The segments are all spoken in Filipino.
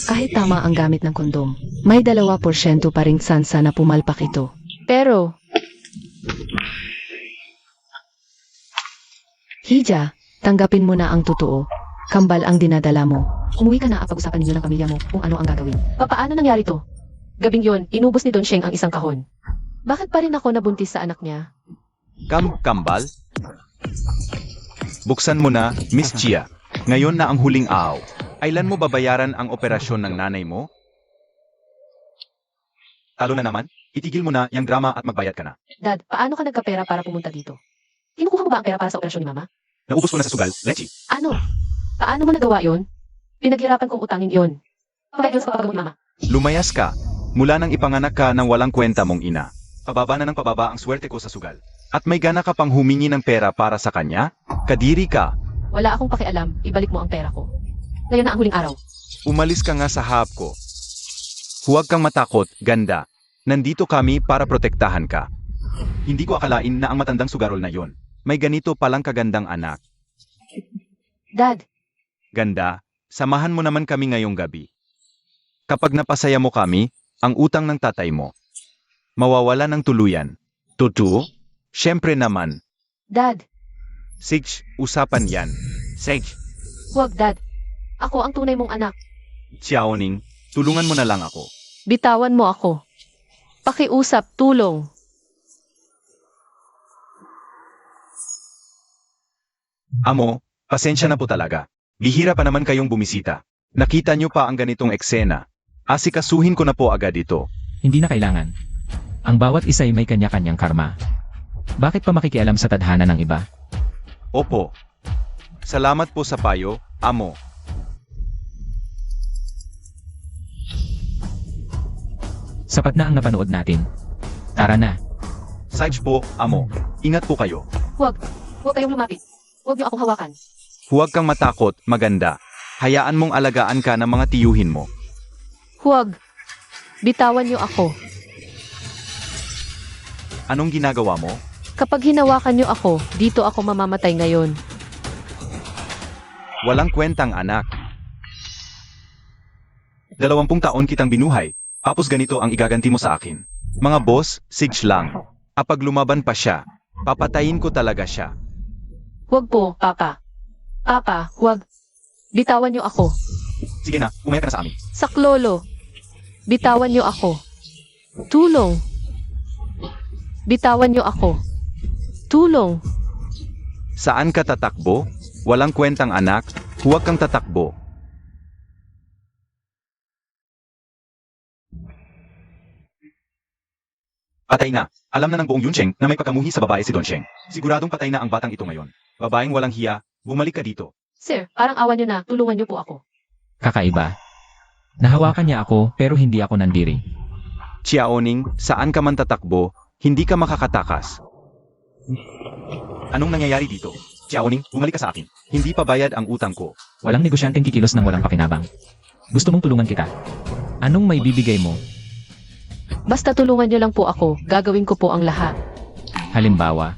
Kahit tama ang gamit ng kondom, may 2% pa ring sansa na pumalpak ito. Pero, Hija, tanggapin mo na ang totoo. Kambal ang dinadala mo. Umuwi ka na at pag-usapan ninyo ng pamilya mo kung ano ang gagawin. Paano nangyari to? Gabing yon, inubos ni Don Sheng ang isang kahon. Bakit pa rin ako nabuntis sa anak niya? Kambal? Buksan mo na, Miss Chia. Ngayon na ang huling araw. Kailan mo babayaran ang operasyon ng nanay mo? Talo na naman? Itigil mo na yung drama at magbayad ka na. Dad, paano ka nagkapera para pumunta dito? Kinukuha mo ba ang pera para sa operasyon ni Mama? Naubos ko na sa sugal, Lechi. Ano? Paano mo nagawa yon? Pinaghirapan kong utangin yon. Pagkakit sa papagamot ni Mama. Lumayas ka. Mula nang ipanganak ka ng walang kwenta mong ina. Pababa na ng pababa ang swerte ko sa sugal. At may gana ka pang humingi ng pera para sa kanya? Kadiri ka. Wala akong pakialam, ibalik mo ang pera ko. Ngayon na ang huling araw. Umalis ka nga sa hap ko. Huwag kang matakot, ganda. Nandito kami para protektahan ka. Hindi ko akalain na ang matandang sugarol na yon. May ganito palang kagandang anak. Dad, Ganda, samahan mo naman kami ngayong gabi. Kapag napasaya mo kami, ang utang ng tatay mo mawawala ng tuluyan. Totoo? Siyempre naman. Dad, Sige, usapan yan. Sige, huwag Dad. Ako ang tunay mong anak. Xiaoning, tulungan mo na lang ako. Bitawan mo ako. Pakiusap, tulong. Amo, pasensya na po talaga. Bihira pa naman kayong bumisita. Nakita niyo pa ang ganitong eksena. Asikasuhin ko na po agad ito. Hindi na kailangan. Ang bawat isa ay may kanya-kanyang karma. Bakit pa makikialam sa tadhana ng iba? Opo. Salamat po sa payo, Amo. Sapat na ang napanood natin. Tara na. Sige po, Amo. Ingat po kayo. Huwag kayong lumapit. Huwag niyo akong hawakan. Huwag kang matakot, maganda. Hayaan mong alagaan ka ng mga tiyuhin mo. Huwag. Bitawan niyo ako. Anong ginagawa mo? Kapag hinawakan niyo ako, dito ako mamamatay ngayon. Walang kwentang anak. 20 taon kitang binuhay, tapos ganito ang igaganti mo sa akin. Mga boss, sige lang. Kapag lumaban pa siya, papatayin ko talaga siya. Huwag po, Papa. Papa, huwag. Bitawan niyo ako. Sige na, umayag ka na sa amin. Saklolo. Bitawan niyo ako. Tulong. Bitawan niyo ako. Tulong. Saan ka tatakbo? Walang kwentang anak, huwag kang tatakbo. Patay na. Alam na ng buong Yuncheng na may pagkamuhi sa babae si Don Sheng. Siguradong patay na ang batang ito ngayon. Babaeng walang hiya, bumalik ka dito. Sir, parang awan niyo na. Tulungan niyo po ako. Kakaiba. Nahawakan niya ako pero hindi ako nandiri. Xiaoning, saan ka man tatakbo, hindi ka makakatakas. Anong nangyayari dito? Xiaoning, bumalik ka sa akin. Hindi pa bayad ang utang ko. Walang negosyanteng kikilos ng walang pakinabang. Gusto mong tulungan kita. Anong may bibigay mo? Basta tulungan niyo lang po ako. Gagawin ko po ang lahat. Halimbawa,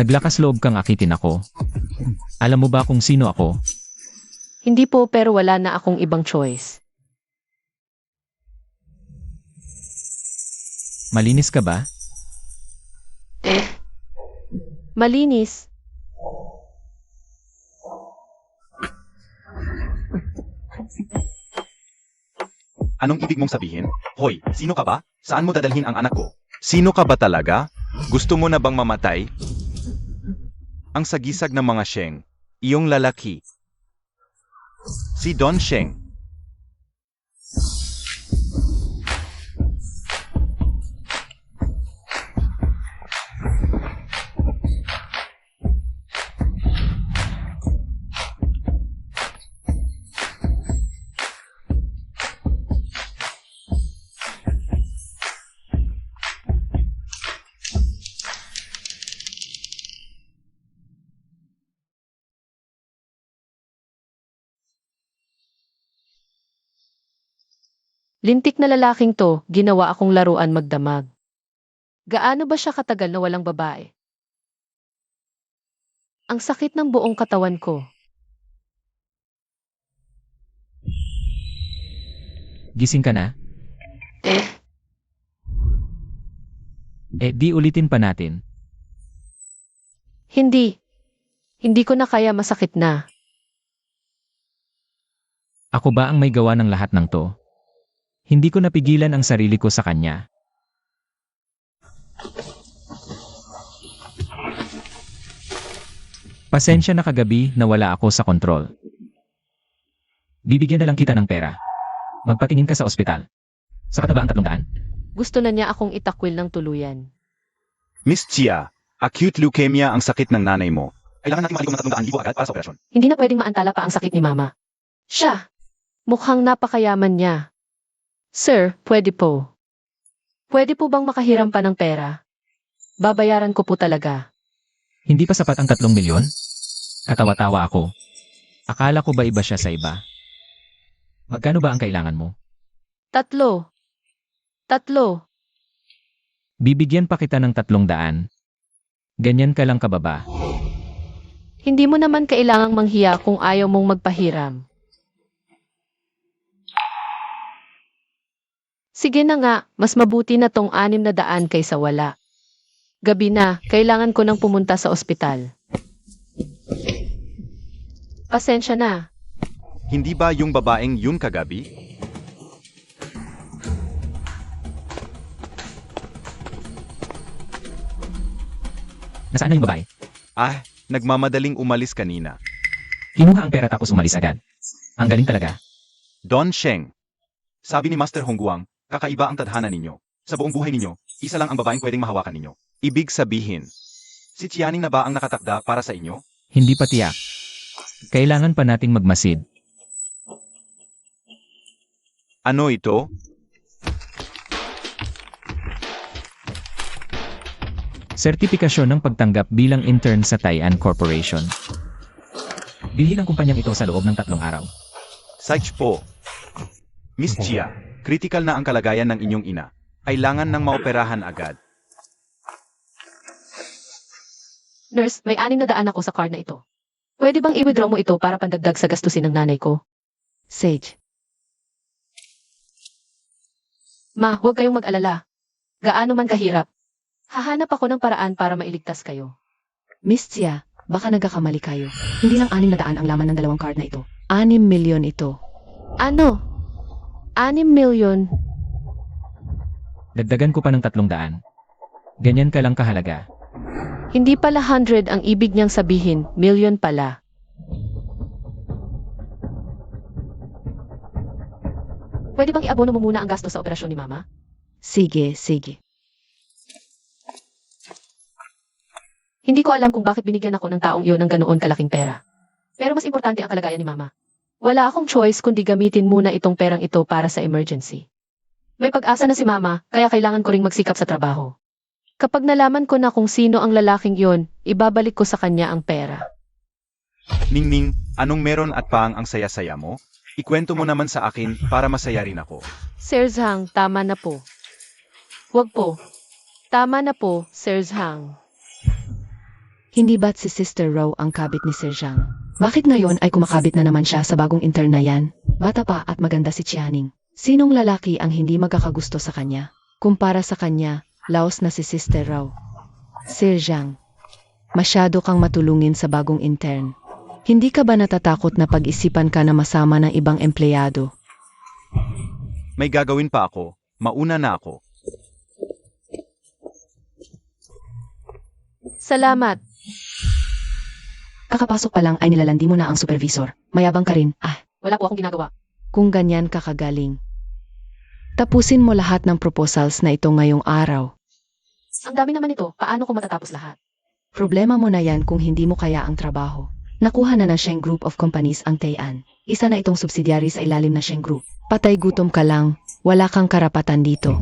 naglakas loob kang akitin ako. Alam mo ba kung sino ako? Hindi po pero wala na akong ibang choice. Malinis ka ba? Malinis. Anong ibig mong sabihin? Hoy, sino ka ba? Saan mo dadalhin ang anak ko? Sino ka ba talaga? Gusto mo na bang mamatay? Ang sagisag ng mga Sheng, iyong lalaki. Si Don Sheng. Lintik na lalaking to, ginawa akong laruan magdamag. Gaano ba siya katagal na walang babae? Ang sakit ng buong katawan ko. Gising ka na? Eh, Di ulitin pa natin. hindi. Hindi ko na kaya, masakit na. Ako ba ang may gawa ng lahat ng to? Hindi ko napigilan ang sarili ko sa kanya. Pasensya na kagabi na wala ako sa kontrol. Bibigyan na lang kita ng pera. Magpatingin ka sa ospital. Sapat na ba ang 300? Gusto na niya akong itakwil ng tuluyan. Miss Chia, acute leukemia ang sakit ng nanay mo. Kailangan natin malikom ng 300,000 agad para sa operasyon. Hindi na pwedeng maantala pa ang sakit ni Mama. Siya, mukhang napakayaman niya. Sir, pwede po. Pwede po bang makahiram pa ng pera? Babayaran ko po talaga. Hindi pa sapat ang 3 milyon? Katawa-tawa ako. Akala ko ba iba siya sa iba? Magkano ba ang kailangan mo? 3. Bibigyan pa kita ng 300. Ganyan ka lang kababa. Hindi mo naman kailangang manghiya kung ayaw mong magpahiram. Sige na nga, mas mabuti na tong 600 kaysa wala. Gabi na, kailangan ko nang pumunta sa ospital. Pasensya na. Hindi ba yung babaeng yun kagabi? Nasaan na yung babae? Nagmamadaling umalis kanina. Kinuha ang pera tapos umalis agad. Ang galing talaga. Don Sheng. Sabi ni Master Hongguang, kakaiba ang tadhana ninyo. Sa buong buhay ninyo, isa lang ang babaeng pwedeng mahawakan ninyo. Ibig sabihin, si Tianing na ba ang nakatakda para sa inyo? Hindi pa tiyak. Kailangan pa nating magmasid. Ano ito? Sertipikasyon ng pagtanggap bilang intern sa Taian Corporation. Bilhin ang kumpanyang ito sa loob ng 3 araw. Saich po. Miss Chia, critical na ang kalagayan ng inyong ina. Kailangan ng maoperahan agad. Nurse, may 600 ako sa card na ito. Pwede bang i-withdraw mo ito para pandagdag sa gastusin ng nanay ko? Sage. Ma, huwag kayong mag-alala. Gaano man kahirap. Hahanap ako ng paraan para mailigtas kayo. Miss Chia, baka nagkakamali kayo. Hindi lang 600 ang laman ng 2 card na ito. 6 milyon ito. Ano? 6 milyon? Dagdagan ko pa ng 300. Ganyan ka lang kahalaga. Hindi pala 100 ang ibig niyang sabihin, milyon pala. Pwede bang iabono mo muna ang gasto sa operasyon ni Mama? Sige. Hindi ko alam kung bakit binigyan ako ng taong iyon ng ganoon kalaking pera. Pero mas importante ang kalagayan ni Mama. Wala akong choice kundi gamitin muna itong perang ito para sa emergency. May pag-asa na si Mama, kaya kailangan ko ring magsikap sa trabaho. Kapag nalaman ko na kung sino ang lalaking yon, ibabalik ko sa kanya ang pera. Ningning, anong meron at paang ang saya-saya mo? Ikwento mo naman sa akin para masaya rin ako. Sir Zhang, tama na po. Wag po. Tama na po, Sir Zhang. Hindi ba't si Sister Rao ang kabit ni Sir Zhang? Bakit ngayon ay kumakabit na naman siya sa bagong intern na yan? Bata pa at maganda si Tianing. Sinong lalaki ang hindi magkakagusto sa kanya? Kumpara sa kanya, laos na si Sister Rao. Sir Zhang, masyado kang matulungin sa bagong intern. Hindi ka ba natatakot na pag-isipan ka na masama ng ibang empleyado? May gagawin pa ako. Mauna na ako. Salamat. Kakapasok pa lang ay nilalandi mo na ang supervisor. Mayabang ka rin. Wala po akong ginagawa. Kung ganyan ka kagaling. Tapusin mo lahat ng proposals na ito ngayong araw. Ang dami naman ito. Paano ko matatapos lahat? Problema mo na yan kung hindi mo kaya ang trabaho. Nakuha na ng Sheng Group of Companies ang Taian. Isa na itong subsidiary sa ilalim na Sheng Group. Patay gutom ka lang. Wala kang karapatan dito.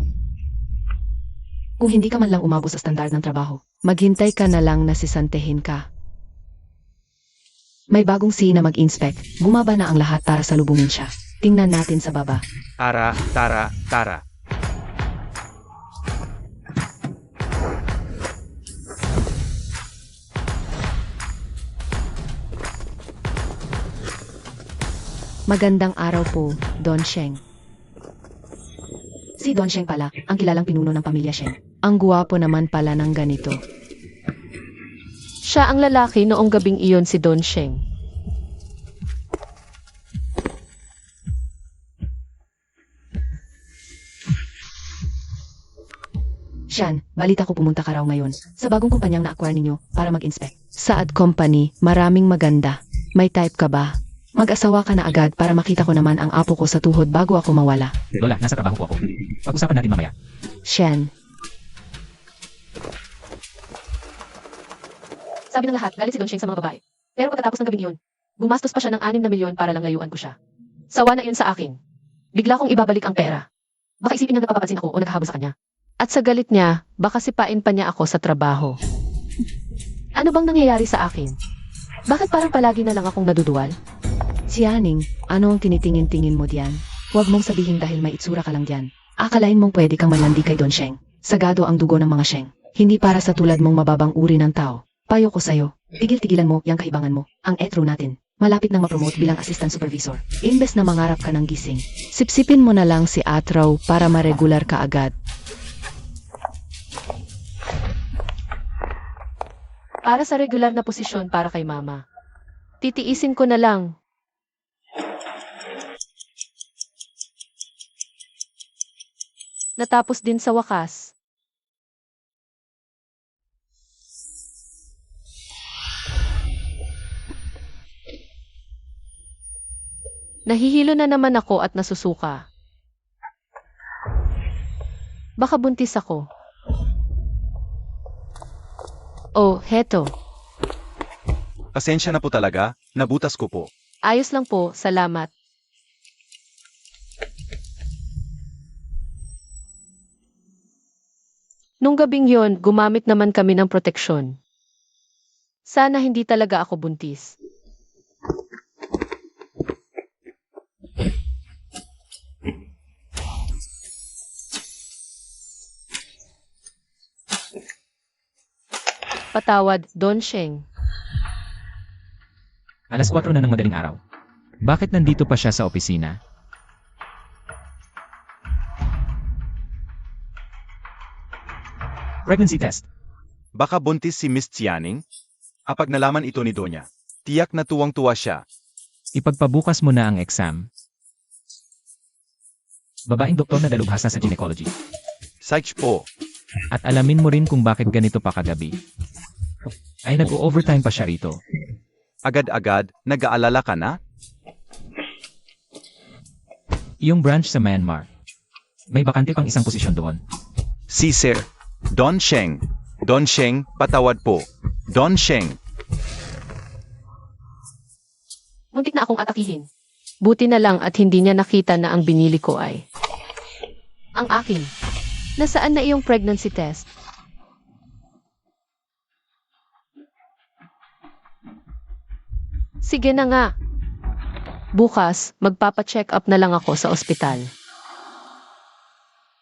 Kung hindi ka man lang umabot sa standard ng trabaho, maghintay ka na lang na sisantehin ka. May bagong C na mag-inspect. Bumaba na ang lahat para salubungin siya. Tingnan natin sa baba. Tara, tara, tara. Magandang araw po, Don Sheng. Si Don Sheng pala, ang kilalang pinuno ng pamilya Sheng. Ang guwapo naman pala ng ganito. Siya ang lalaki noong gabing iyon, si Don Sheng. Sian, balita ko pumunta ka raw ngayon sa bagong kumpanyang na-acquire ninyo para mag-inspect. Sa ad company, maraming maganda. May type ka ba? Mag-asawa ka na agad para makita ko naman ang apo ko sa tuhod bago ako mawala. Lola, nasa trabaho po ako. Pag-usapan natin mamaya. Sian. Sabi ng lahat, galit si Don Sheng sa mga babae. Pero pagkatapos ng gabing yun, gumastos pa siya ng 6 na milyon para lang layuan ko siya. Sawa na yun sa akin. Bigla kong ibabalik ang pera. Baka isipin niya napapapansin ako o naghahabol sa kanya. At sa galit niya, baka sipain pa niya ako sa trabaho. Ano bang nangyayari sa akin? Bakit parang palagi na lang akong naduduwal? Si Aning, ano ang tinitingin-tingin mo diyan? Huwag mong sabihin dahil may itsura ka lang diyan. Akalain mong pwede kang manlandi kay Don Sheng. Sagado ang dugo ng mga Sheng. Hindi para sa tulad mong mababang uri ng tao. Payo ko sa'yo, tigil-tigilan mo yang kaibangan mo. Ang etro natin, malapit nang ma-promote bilang assistant supervisor. Imbes na mangarap ka ng gising, sipsipin mo na lang si Atraw para ma-regular ka agad. Para sa regular na posisyon para kay mama. Titiisin ko na lang. Natapos din sa wakas. Nahihilo na naman ako at nasusuka. Baka buntis ako. Oh, heto. Pasensya na po talaga, nabutas ko po. Ayos lang po, salamat. Nung gabing yon, gumamit naman kami ng proteksyon. Sana hindi talaga ako buntis. Patawad, Don Sheng. Alas 4 na ng madaling araw. Bakit nandito pa siya sa opisina? Pregnancy test. Baka buntis si Miss Tianing? Kapag nalaman ito ni Donya, tiyak na tuwang-tuwa siya. Ipagpabukas mo na ang exam. Babaeng doktor na dalubhasa sa gynecology. Psych po. At alamin mo rin kung bakit ganito pa kagabi. Ay nag-o-overtime pa siya rito. Agad-agad, nag-aalala ka na? Yung branch sa Myanmar. May bakante pang isang posisyon doon. Si Sir Don Sheng. Don Sheng, patawad po. Don Sheng. Muntik na akong atakihin. Buti na lang at hindi niya nakita na ang binili ko ay. Ang akin. Nasaan na iyong pregnancy test? Sige na nga. Bukas, magpapa-check up na lang ako sa ospital.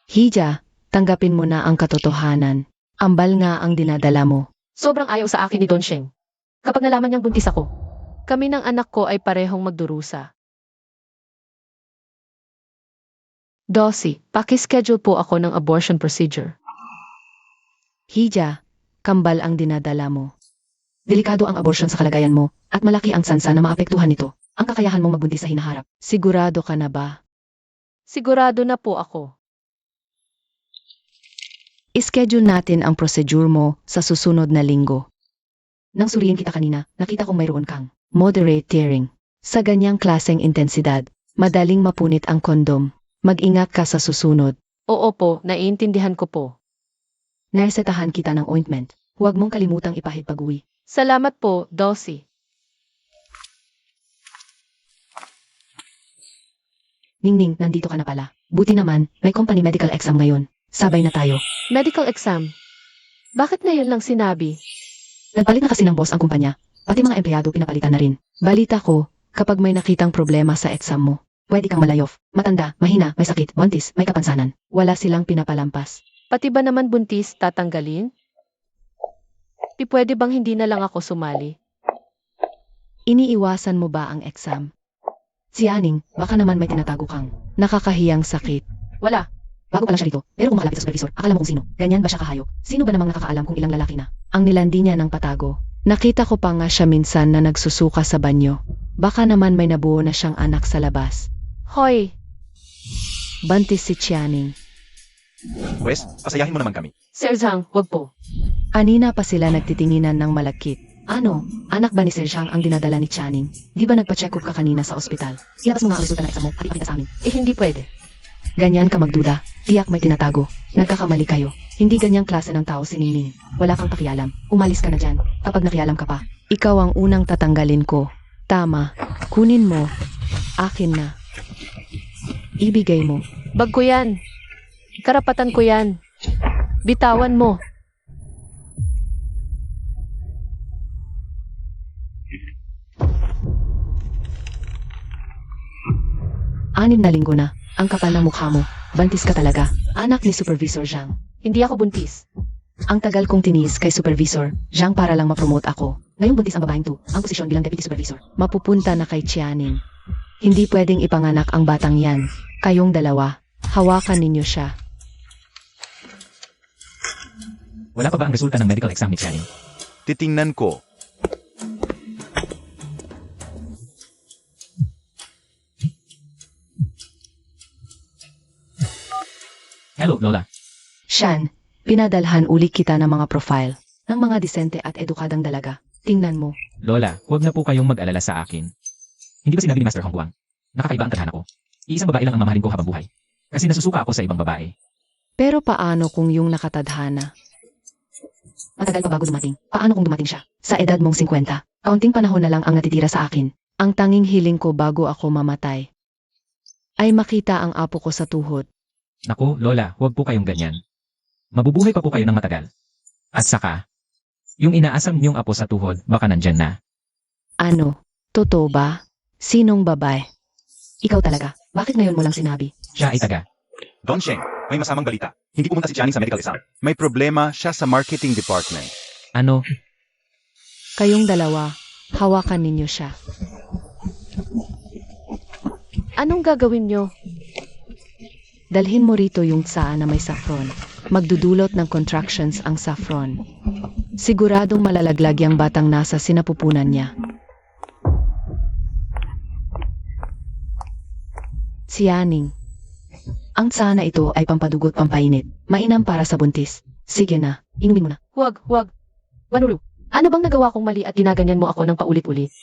Hija, tanggapin mo na ang katotohanan. Ambal nga ang dinadala mo. Sobrang ayaw sa akin ni Don Sheng. Kapag nalaman niyang buntis ako, Kami ng anak ko ay parehong magdurusa. Dossie, pakischedule po ako ng abortion procedure. Hija, kambal ang dinadala mo. Delikado ang abortion sa kalagayan mo at malaki ang sansa na maapektuhan nito ang kakayahan mong magbuntis sa hinaharap. Sigurado ka na ba? Sigurado na po ako. I-schedule natin ang procedure mo sa susunod na linggo. Nang suriin kita kanina, nakita kong mayroon kang moderate tearing. Sa ganyang klaseng intensidad, madaling mapunit ang kondom. Mag-ingat ka sa susunod. Oo po, naiintindihan ko po. Naresetahan kita ng ointment. Huwag mong kalimutang ipahid pag-uwi. Salamat po, Dossie. Ningning, nandito ka na pala. Buti naman, may company medical exam ngayon. Sabay na tayo. Medical exam. Bakit na yun lang sinabi? Nagpalit na kasi ng boss ang kumpanya. Pati mga empleyado pinapalitan na rin. Balita ko, kapag may nakitang problema sa exam mo, Pwede kang malayof, matanda, mahina, may sakit, buntis, may kapansanan. Wala silang pinapalampas. Pati ba naman buntis tatanggalin? Pwede bang hindi na lang ako sumali? Iniiwasan mo ba ang exam? Si Aning, baka naman may tinatago kang nakakahiyang sakit. Wala. Bago pa lang siya rito, pero kung makalapit sa supervisor, akala mo kung sino. Ganyan ba siya kahayop? Sino ba namang nakakaalam kung ilang lalaki na ang nilandi niya ng patago? Nakita ko pa nga siya minsan na nagsusuka sa banyo. Baka naman may nabuo na siyang anak sa labas. Hoy, Buntis si Chianing. Pwes, pasayahin mo naman kami. Sir Zhang, wag po. Anina pa sila nagtitinginan ng malakit. Ano? Anak ba ni Sir Zhang ang dinadala ni Channing? Di ba nagpa-check up ka kanina sa ospital? Ilabas mo nga ang resulta ng exam mo at ipakita sa amin. Hindi pwede. Ganyan ka magduda. Tiyak may tinatago. Nagkakamali kayo. Hindi ganyang klase ng tao si Ningning. Wala kang pakialam. Umalis ka na dyan. Kapag nakialam ka pa. Ikaw ang unang tatanggalin ko. Tama. Kunin mo. Akin na. Ibigay mo. Bag ko yan. Karapatan ko yan. Bitawan mo. Anim na linggo na. Ang kapal ng mukha mo. Bantis ka talaga. Anak ni Supervisor Zhang. Hindi ako buntis. Ang tagal kong tinis kay Supervisor Zhang para lang ma-promote ako. Ngayong buntis ang babaeng to. Ang posisyon bilang Deputy Supervisor. Mapupunta na kay Chianing. Hindi pwedeng ipanganak ang batang yan. Kayong dalawa. Hawakan ninyo siya. Wala pa ba ang resulta ng medical exam ni Channing? Titingnan ko. Hello, Lola. Shan, pinadalhan uli kita ng mga profile ng mga disente at edukadang dalaga. Tingnan mo. Lola, huwag na po kayong mag-alala sa akin. Hindi ba sinabi ni Master Hong Guang? Nakakaiba ang tadhana ko. Iisang babae lang ang mamahalin ko habang buhay. Kasi nasusuka ako sa ibang babae. Pero paano kung yung nakatadhana? Matagal pa bago dumating. Paano kung dumating siya? Sa edad mong 50, kaunting panahon na lang ang natitira sa akin. Ang tanging hiling ko bago ako mamatay ay makita ang apo ko sa tuhod. Naku, Lola, huwag po kayong ganyan. Mabubuhay pa po kayo ng matagal. At saka, yung inaasam niyong apo sa tuhod, baka nandyan na. Ano? Totoo ba? Sinong babae? Ikaw talaga. Bakit ngayon mo lang sinabi? Siya ay taga. Don Sheng, may masamang balita. Hindi pumunta si Channing sa medical exam. May problema siya sa marketing department. Ano? Kayong dalawa, hawakan ninyo siya. Anong gagawin nyo? Dalhin mo rito yung tsaa na may saffron. Magdudulot ng contractions ang saffron. Siguradong malalaglag yung batang nasa sinapupunan niya. Siyaning. Ang tsaa na ito ay pampadugot pampainit. Mainam para sa buntis. Sige na, inumin mo na. Wag. Manulu, ano bang nagawa kong mali at ginaganyan mo ako ng paulit-ulit?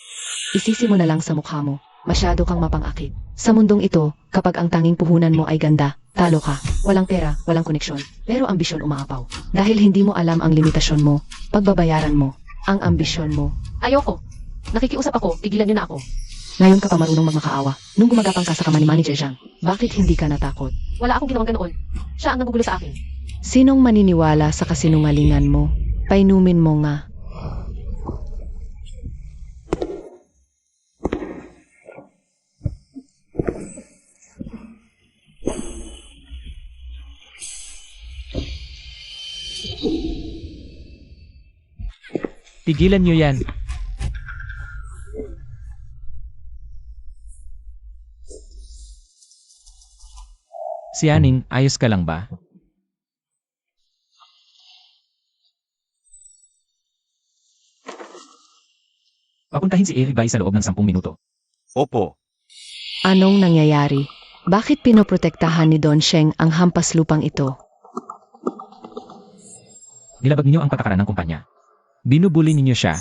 Isisi mo na lang sa mukha mo. Masyado kang mapangakit. Sa mundong ito, kapag ang tanging puhunan mo ay ganda, talo ka. Walang pera, walang koneksyon. Pero ambisyon umaapaw. Dahil hindi mo alam ang limitasyon mo, pagbabayaran mo, ang ambisyon mo. Ayoko. Nakikiusap ako, tigilan nyo na ako. Ngayon ka pa marunong magmakaawa. Nung gumagapang ka sa kamay ni Manager Zhang, bakit hindi ka natakot? Wala akong ginawang ganoon. Siya ang nagugulo sa akin. Sinong maniniwala sa kasinungalingan mo? Painumin mo nga. Tigilan niyo yan. Si Aning, ayos ka lang ba? Papuntahin si Eri Bai sa loob ng 10 minuto. Opo, Anong nangyayari? Bakit pinoprotektahan ni Don Sheng ang hampas lupang ito? Nilabag niyo ang patakaran ng kumpanya. Binubuli ninyo siya.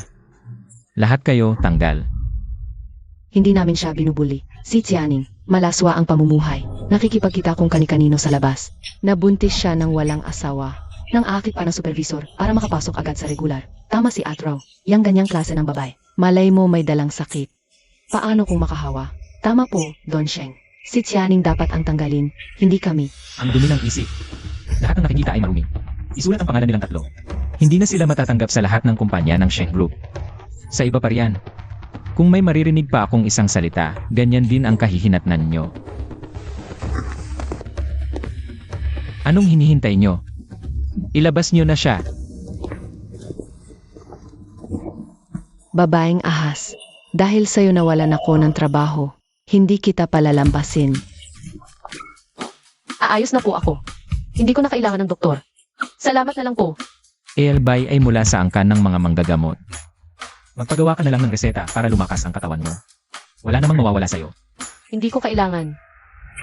Lahat kayo tanggal. Hindi namin siya binubuli. Si Tianing, malaswa ang pamumuhay. Nakikipagkita kung kani-kanino sa labas. Nabuntis siya ng walang asawa. Nang akit pa ng supervisor para makapasok agad sa regular. Tama si Atraw. Yang ganyang klase ng babae. Malay mo may dalang sakit. Paano kung makahawa? Tama po, Don Sheng. Si Tianing dapat ang tanggalin, hindi kami. Ang dumi ng isip. Lahat ng nakikita ay marumi. Isulat ang pangalan nilang tatlo. Hindi na sila matatanggap sa lahat ng kumpanya ng Sheng Group. Sa iba pa riyan. Kung may maririnig pa akong isang salita, ganyan din ang kahihinatnan nyo. Anong hinihintay nyo? Ilabas nyo na siya. Babaeng ahas, dahil sa'yo nawalan ako ng trabaho, hindi kita palalambasin. Aayos na po ako. Hindi ko na kailangan ng doktor. Salamat na lang po. Elbay ay mula sa angkan ng mga manggagamot. Magpagawa ka na lang ng reseta para lumakas ang katawan mo. Wala namang mawawala sa'yo. Hindi ko kailangan.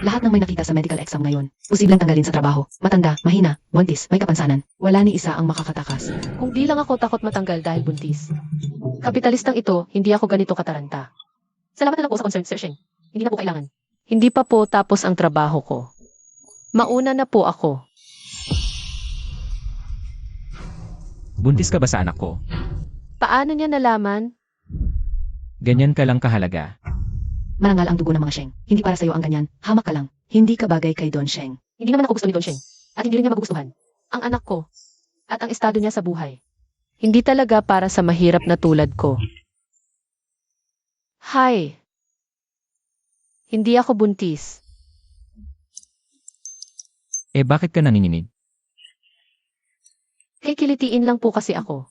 Lahat ng may nakita sa medical exam ngayon, posibleng tanggalin sa trabaho. Matanda, mahina, buntis, may kapansanan. Wala ni isa ang makakatakas. Kung di lang ako takot matanggal dahil buntis. Kapitalistang ito, hindi ako ganito kataranta. Salamat na lang po sa concern, Sir Sheng. Hindi na po kailangan. Hindi pa po tapos ang trabaho ko. Mauna na po ako. Buntis ka ba sa anak ko? Paano niya nalaman? Ganyan ka lang kahalaga. Marangal ang dugo ng mga Sheng. Hindi para sa'yo ang ganyan. Hamak ka lang. Hindi ka bagay kay Don Sheng. Hindi naman ako gusto ni Don Sheng. At hindi rin niya magugustuhan. Ang anak ko. At ang estado niya sa buhay. Hindi talaga para sa mahirap na tulad ko. Hi. Hindi ako buntis. Eh bakit ka nanginginig? Kikilitiin lang po kasi ako.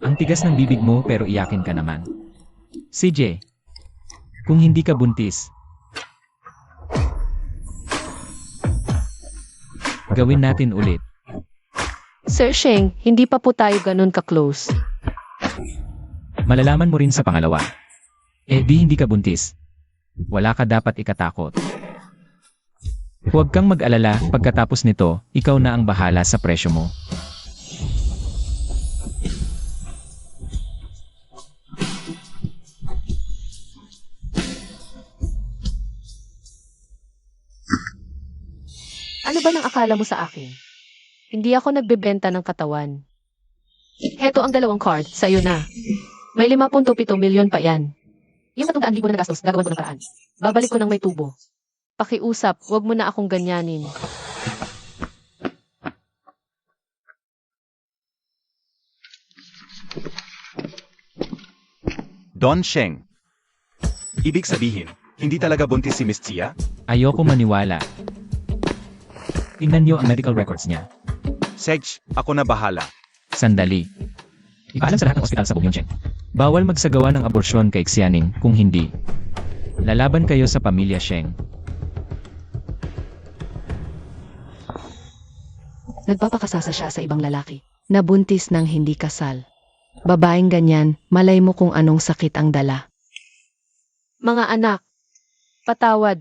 Ang tigas ng bibig mo pero iyakin ka naman. CJ, kung hindi ka buntis, gawin natin ulit. Sir Sheng, hindi pa po tayo ganun ka-close. Malalaman mo rin sa pangalawa. Eh di hindi ka buntis. Wala ka dapat ikatakot. Huwag kang mag-alala, pagkatapos nito, ikaw na ang bahala sa presyo mo. Ano ba nang akala mo sa akin? Hindi ako nagbebenta ng katawan. Heto ang 2 card, sa'yo na. May 5.7 milyon pa yan. Yung 300,000 na nagastos, gagawin ko ng paraan. Babalik ko ng may tubo. Pakiusap, huwag mo na akong ganyanin. Don Sheng. Ibig sabihin, hindi talaga buntis si Miss Chia? Ayoko maniwala. Tingnan niyo ang medical records niya. Sedge, ako na bahala. Sandali. Ipaalam sa lahat ng ospital sa buong Yongcheng. Bawal magsagawa ng aborsyon kay Xianing, kung hindi. Lalaban kayo sa pamilya Sheng. Nagpapakasasa siya sa ibang lalaki. Nabuntis ng hindi kasal. Babaeng ganyan, malay mo kung anong sakit ang dala. Mga anak, patawad.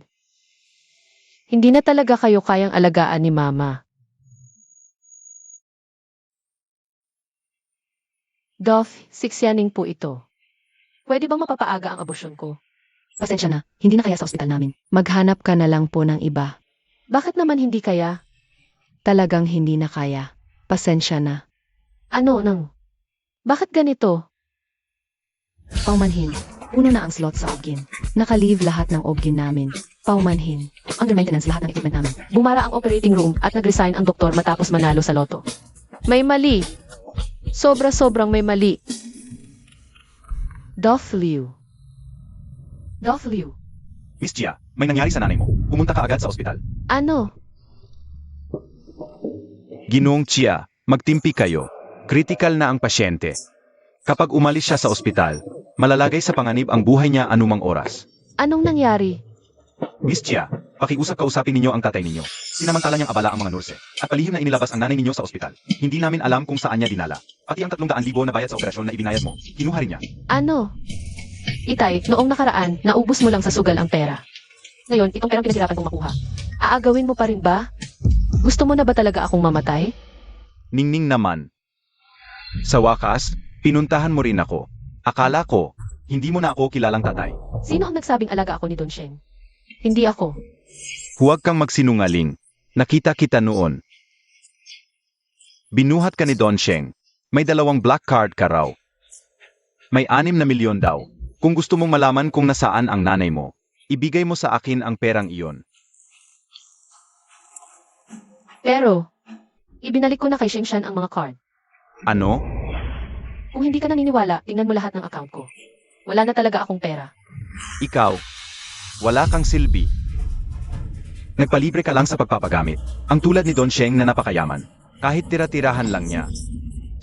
Hindi na talaga kayo kayang alagaan ni Mama. Dof, siksyaning po ito. Pwede bang mapapaaga ang abortion ko? Pasensya na, hindi na kaya sa ospital namin. Maghanap ka na lang po ng iba. Bakit naman hindi kaya? Talagang hindi na kaya. Pasensya na. Ano nang? Bakit ganito? Paumanhin. Una na ang slot sa Obgyn. Naka-leave lahat ng Obgyn namin. Paumanhin. Under maintenance lahat ng equipment namin. Bumara ang operating room at nag-resign ang doktor matapos manalo sa loto. May mali. Sobra-sobrang may mali. Dof Liu. Dof Liu. Miss Chia, may nangyari sa nanay mo. Pumunta ka agad sa ospital. Ano? Ginoong Chia, magtimpi kayo. Critical na ang pasyente. Kapag umalis siya sa ospital, malalagay sa panganib ang buhay niya anumang oras. Anong nangyari? Miss Chia, pakiusap-kausapin ninyo ang tatay ninyo. Sinamantala niyang abala ang mga nurse. At palihim na inilabas ang nanay ninyo sa ospital. Hindi namin alam kung saan niya dinala. Pati ang 300,000 na bayad sa operasyon na ibinayad mo, kinuha rin niya. Ano? Itay, noong nakaraan, naubos mo lang sa sugal ang pera. Ngayon, itong perang pinaghirapan kong makuha. Aagawin mo pa rin ba? Gusto mo na ba talaga akong mamatay? Ningning naman. Sa wakas, pinuntahan mo rin ako. Akala ko, hindi mo na ako kilalang tatay. Sino ang nagsabing alaga ako ni Don Sheng? Hindi ako. Huwag kang magsinungaling. Nakita kita noon. Binuhat ka ni Don Sheng. May 2 black card ka raw. May 6 na milyon daw. Kung gusto mong malaman kung nasaan ang nanay mo, ibigay mo sa akin ang perang iyon. Pero, ibinalik ko na kay Sheng Shan ang mga card. Ano? Kung hindi ka naniniwala, tingnan mo lahat ng account ko. Wala na talaga akong pera. Ikaw, wala kang silbi. Nagpalibre ka lang sa pagpapagamit. Ang tulad ni Don Sheng na napakayaman. Kahit tira-tirahan lang niya.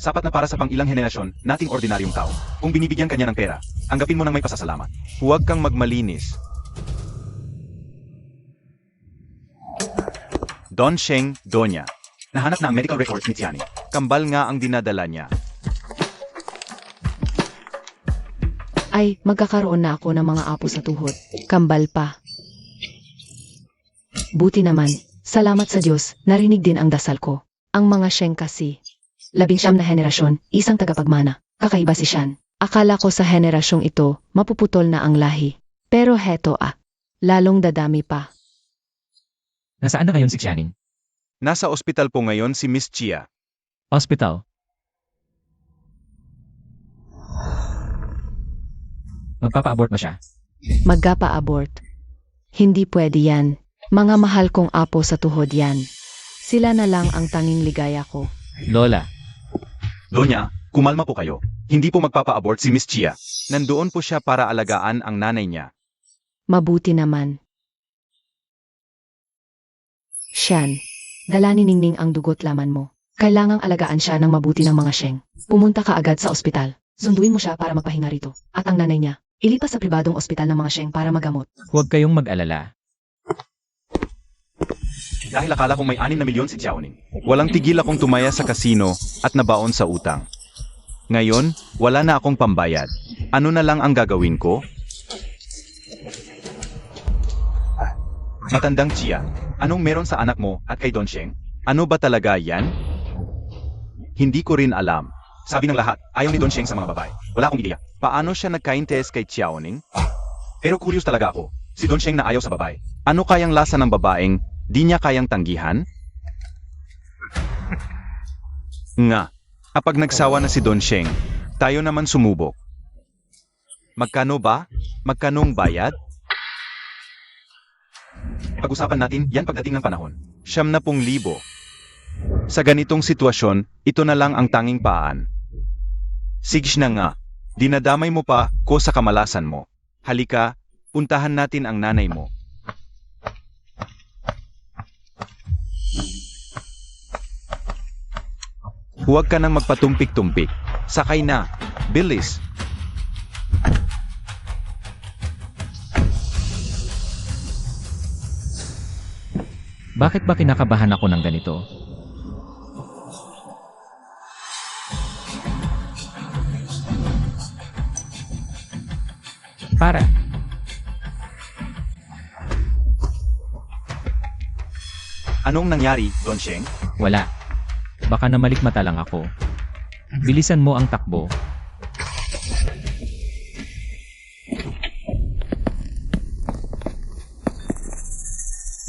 Sapat na para sa pang ilang henerasyon nating ordinaryong tao. Kung binibigyan kanya ng pera, anggapin mo ng may pasasalamat. Huwag kang magmalinis. Don Sheng, Donya. Nahanap na ang medical records ni Tiani. Kambal nga ang dinadala niya. Ay, magkakaroon na ako ng mga apo sa tuhod. Kambal pa. Buti naman, salamat sa Diyos, narinig din ang dasal ko. Ang mga Sheng kasi. 19 na henerasyon, isang tagapagmana. Kakaiba si Shan. Akala ko sa henerasyong ito, mapuputol na ang lahi. Pero heto lalong dadami pa. Nasaan na ngayon si Xianing? Nasa ospital po ngayon si Miss Chia. Hospital. Magpapa-abort ba siya? Magkapa-abort. Hindi pwede yan. Mga mahal kong apo sa tuhod yan. Sila na lang ang tanging ligaya ko. Lola, Donya, kumalma po kayo. Hindi po magpapa-abort si Miss Chia. Nandoon po siya para alagaan ang nanay niya. Mabuti naman. Shan, dala ni Ningning ang dugot laman mo. Kailangang alagaan siya ng mabuti ng mga Sheng. Pumunta ka agad sa ospital. Sunduin mo siya para magpahinga rito. At ang nanay niya, ilipas sa pribadong ospital ng mga Sheng para magamot. huwag kayong mag-alala. Dahil akala kong may 6 na milyon si Xiaoning. Walang tigil akong tumaya sa kasino at nabaon sa utang. Ngayon, wala na akong pambayad. Ano na lang ang gagawin ko? Matandang Chia, anong meron sa anak mo at kay Don Sheng? Ano ba talaga yan? Hindi ko rin alam. Sabi ng lahat, ayaw ni Don Sheng sa mga babae. Wala akong ideya. Paano siya nagkainteres kay Xiaoning? Pero curious talaga ako. Si Don Sheng na ayaw sa babae. Ano kayang lasa ng babaeng di niya kayang tanggihan? Nga, kapag nagsawa na si Don Sheng, tayo naman sumubok. Magkano ba? Magkanong bayad? Pag-usapan natin yan pagdating ng panahon. 70,000. Sa ganitong sitwasyon, ito na lang ang tanging paan. Sige na nga, dinadamay mo pa ko sa kamalasan mo. Halika, puntahan natin ang nanay mo. Huwag ka nang magpatumpik-tumpik. Sakay na. Bilis. Bakit ba kinakabahan ako ng ganito? Para. Anong nangyari, Don Sheng? Wala. Baka namalikmata lang ako. Bilisan mo ang takbo.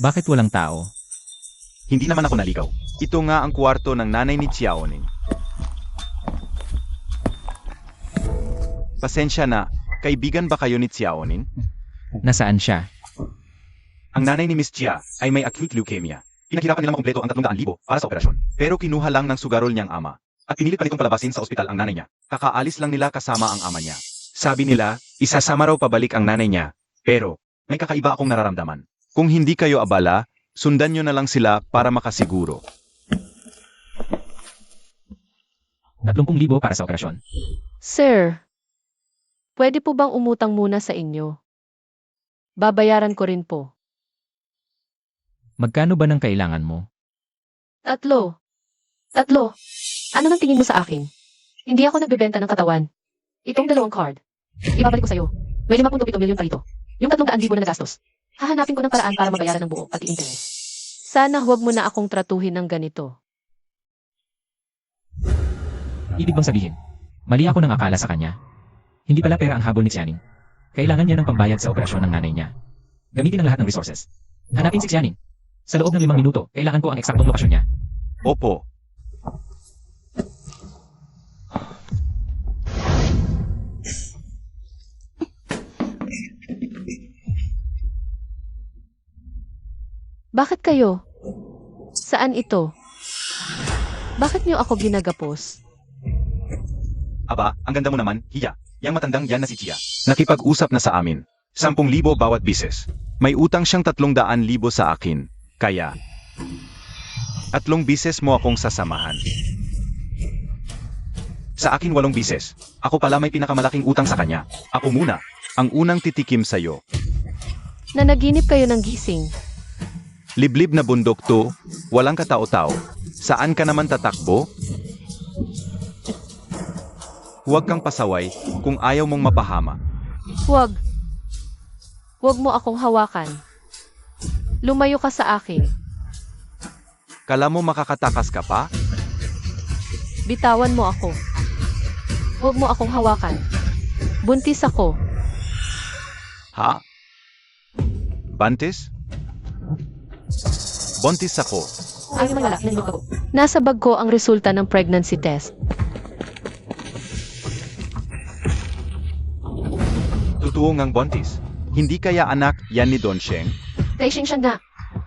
Bakit walang tao? Hindi naman ako naligaw. Ito nga ang kwarto ng nanay ni Xiaoning. Pasensya na, kaibigan ba kayo ni Xiaoning? Nasaan siya? Ang nanay ni Miss Chia ay may acute leukemia. Pinaghirapan nila makumpleto ang 300,000 para sa operasyon. Pero kinuha lang ng sugarol niyang ama. At pinilit pa nitong palabasin sa ospital ang nanay niya. Kakaalis lang nila kasama ang ama niya. Sabi nila, isasama raw pabalik ang nanay niya. Pero, may kakaiba akong nararamdaman. Kung hindi kayo abala, sundan niyo na lang sila para makasiguro. 30,000 para sa operasyon. Sir, pwede po bang umutang muna sa inyo? Babayaran ko rin po. Magkano ba ng kailangan mo? 3. Ano nang tingin mo sa akin? Hindi ako nagbebenta ng katawan. Itong 2 card. Ibabalik ko sa'yo. May 5.7 milyon pa rito. Yung 300,000 na nagastos. Hahanapin ko ng paraan para mabayaran ng buo pati interest. Sana huwag mo na akong tratuhin ng ganito. Ibig bang sabihin, mali ako nang akala sa kanya? Hindi pala pera ang habol ni Xianing. Kailangan niya ng pambayad sa operasyon ng nanay niya. Gamitin ang lahat ng resources. Hanapin si Xianing. Sa loob ng 5 minuto, kailangan ko ang eksaktong lokasyon niya. Opo. Bakit kayo? Saan ito? Bakit niyo ako ginagapos? Aba, ang ganda mo naman, Hiya. Yang matandang yan na si Chia. Nakipag-usap na sa amin. 10,000 bawat bises. May utang siyang 300,000 sa akin. Kaya, 3 bises mo akong sasamahan. Sa akin 8 bises. Ako pala may pinakamalaking utang sa kanya. Ako muna, ang unang titikim sa'yo. Nanaginip kayo ng gising. Liblib na bundok to, walang katao-tao. Saan ka naman tatakbo? Huwag kang pasaway kung ayaw mong mapahama. Huwag. Huwag mo akong hawakan. Lumayo ka sa akin. Kala mo makakatakas ka pa? Bitawan mo ako. Huwag mo akong hawakan. Buntis ako. Ha? Bantis? Buntis ako. Ayaw malala, nalilok ako. Nasa bag ko ang resulta ng pregnancy test. Totoo ngang buntis. Hindi kaya anak yan ni Don Sheng? Kay Sheng siya nga.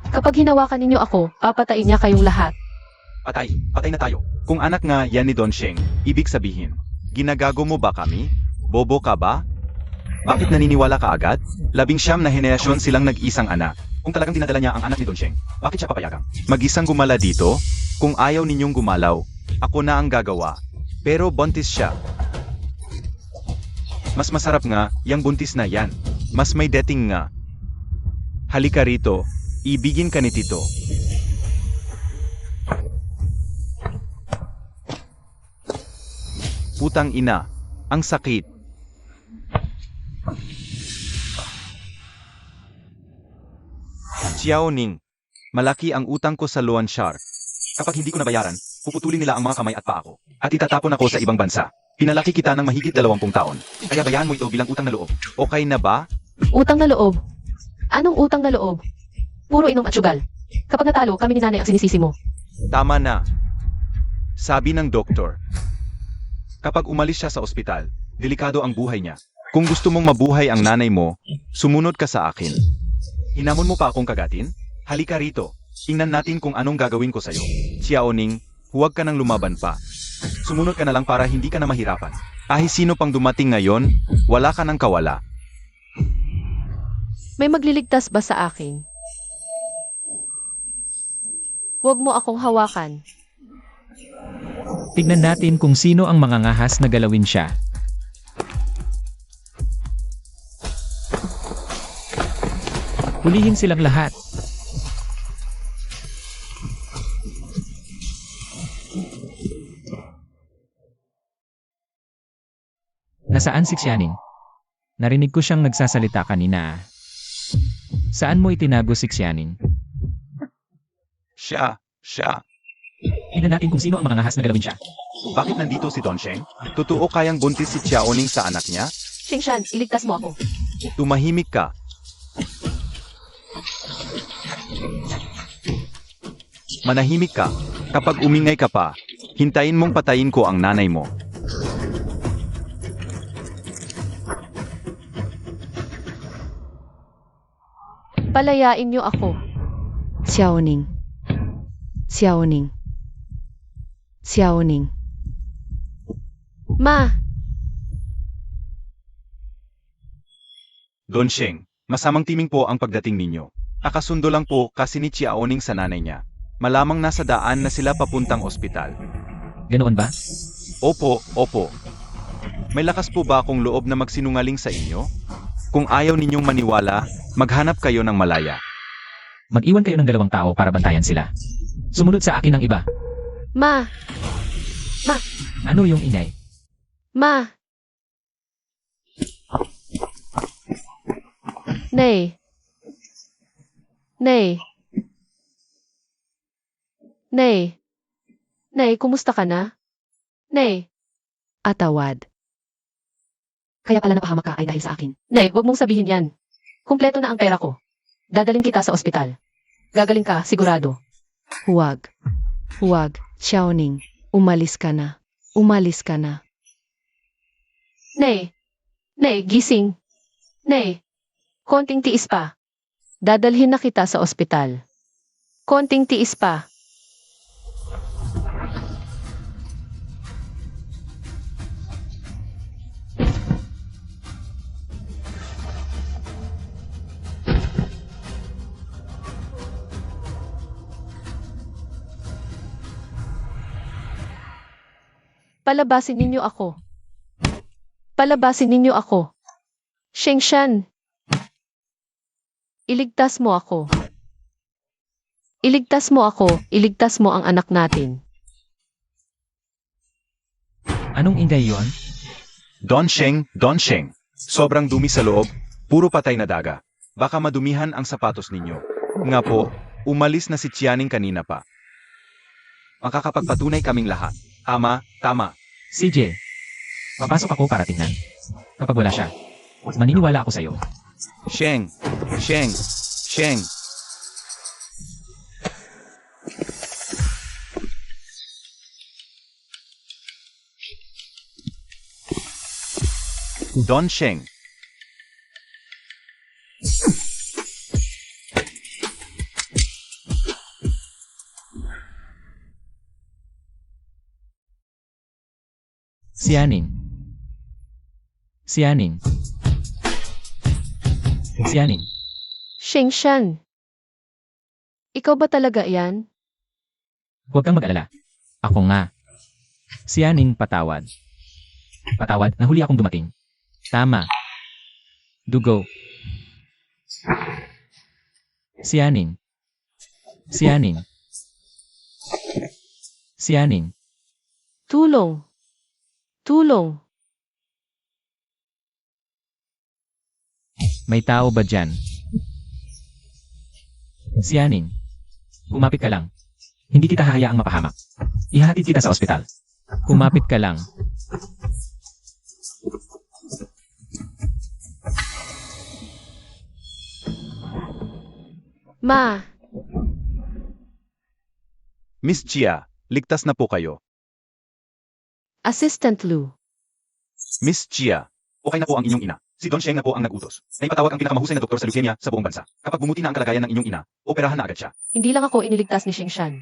Kapag hinawakan ninyo ako, papatayin niya kayong lahat. Patay na tayo. Kung anak nga yan ni Don Sheng, ibig sabihin, ginagago mo ba kami? Bobo ka ba? Bakit naniniwala ka agad? 19 na henerasyon silang nag-isang anak. Kung talagang dinadala niya ang anak ni Don Sheng, bakit siya papayagang? Mag-isang gumala dito? Kung ayaw ninyong gumalaw, ako na ang gagawa. Pero buntis siya. Mas masarap nga, yang buntis na yan. Mas may dating nga. Halika rito, ibigin ka ni Tito. Putang ina, ang sakit. Xiao Ning, malaki ang utang ko sa Luan Shar. Kapag hindi ko nabayaran, puputulin nila ang mga kamay at paa ko. At itatapon ako sa ibang bansa. Pinalaki kita ng mahigit 20 taon. Kaya bayaran mo ito bilang utang na loob. Okay na ba? Utang na loob. Anong utang na loob? Puro inom at sugal. Kapag natalo, kami ni nanay ang sinisisi mo. Tama na. Sabi ng doktor. Kapag umalis siya sa ospital, delikado ang buhay niya. Kung gusto mong mabuhay ang nanay mo, sumunod ka sa akin. Hinamon mo pa akong kagatin? Halika rito. Tingnan natin kung anong gagawin ko sa'yo. Xiao Ning, huwag ka nang lumaban pa. Sumunod ka na lang para hindi ka na mahirapan. Kahit sino pang dumating ngayon, wala ka nang kawala. May magliligtas ba sa akin? Huwag mo akong hawakan. Tignan natin kung sino ang mangangahas na galawin siya. Hulihin silang lahat. Nasaan si Xianing? Narinig ko siyang nagsasalita kanina. Saan mo itinago si Xianing? Siya. Tignan natin kung sino ang mangangahas na galawin siya. Bakit nandito si Don Sheng? Totoo kayang buntis si Xiao Ning sa anak niya? Sheng Shan, iligtas mo ako. Tumahimik ka. Manahimik ka. Kapag umingay ka pa, hintayin mong patayin ko ang nanay mo. Palayain niyo ako. Xiao Ning. Xiao Ning. Xiao Ning. Ma, Don Sheng, masamang timing po ang pagdating ninyo. Kakasundo lang po kasi ni Xiao Ning sa nanay niya. Malamang nasa daan na sila papuntang ospital. Ganoon ba? Opo. May lakas po ba akong loob na magsinungaling sa inyo? Kung ayaw ninyong maniwala, maghanap kayo ng malaya. Mag-iwan kayo ng 2 tao para bantayan sila. Sumunod sa akin ang iba. ma, Ano yung ingay? ma. Nay. Nay, kumusta ka na? Nay. Atawad. Kaya pala napahamak ka ay dahil sa akin. Nay, huwag mong sabihin yan. Kumpleto na ang pera ko. Dadalhin kita sa ospital. Gagaling ka, sigurado. Huwag. Xiao Ning, umalis ka na. Umalis ka na. Nay, gising. Nay, konting tiis pa. Dadalhin na kita sa ospital. Konting tiis pa. Palabasin ninyo ako. Palabasin ninyo ako. Shengshan. Iligtas mo ako. Iligtas mo ako. Iligtas mo ang anak natin. Anong ingay yon? Don Sheng, Don Sheng. Sobrang dumi sa loob, puro patay na daga. Baka madumihan ang sapatos ninyo. Nga po, umalis na si Tianing kanina pa. Makakapagpatunay kaming lahat. Tama. CJ, papasok ako para tingnan. Kapag wala siya, maniniwala ako sa'yo. Sheng. Don Sheng. Sianing. Shengshan. Ikaw ba talaga yan? Huwag kang mag-alala. Ako nga. Sianing, patawad. Patawad, nahuli akong dumating. Tama. Dugo. Sianing. Tulong. May tao ba dyan? Sianing. Kumapit ka lang. Hindi kita hahayaang mapahamak. Ihatid kita sa ospital. Kumapit ka lang. Ma, Miss Chia, ligtas na po kayo. Assistant Lu. Miss Chia, okay na po ang inyong ina. Si Don Sheng na po ang nag-utos. Naipatawag ang pinakamahusay na doktor sa leukemia sa buong bansa. Kapag bumuti na ang kalagayan ng inyong ina, operahan na agad siya. Hindi lang ako iniligtas ni Shengshan.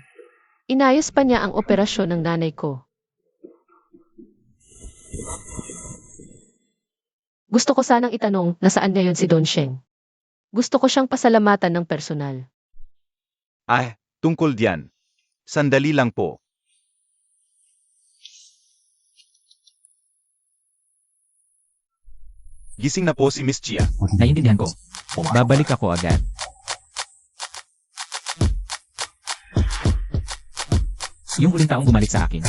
Inayos pa niya ang operasyon ng nanay ko. Gusto ko sanang itanong nasaan ngayon si Don Sheng. Gusto ko siyang pasalamatan ng personal. Tungkol diyan. Sandali lang po. Gising na po si Miss Chia. Naiintindihan ko. Babalik ako agad. Yung huling taong bumalik sa akin.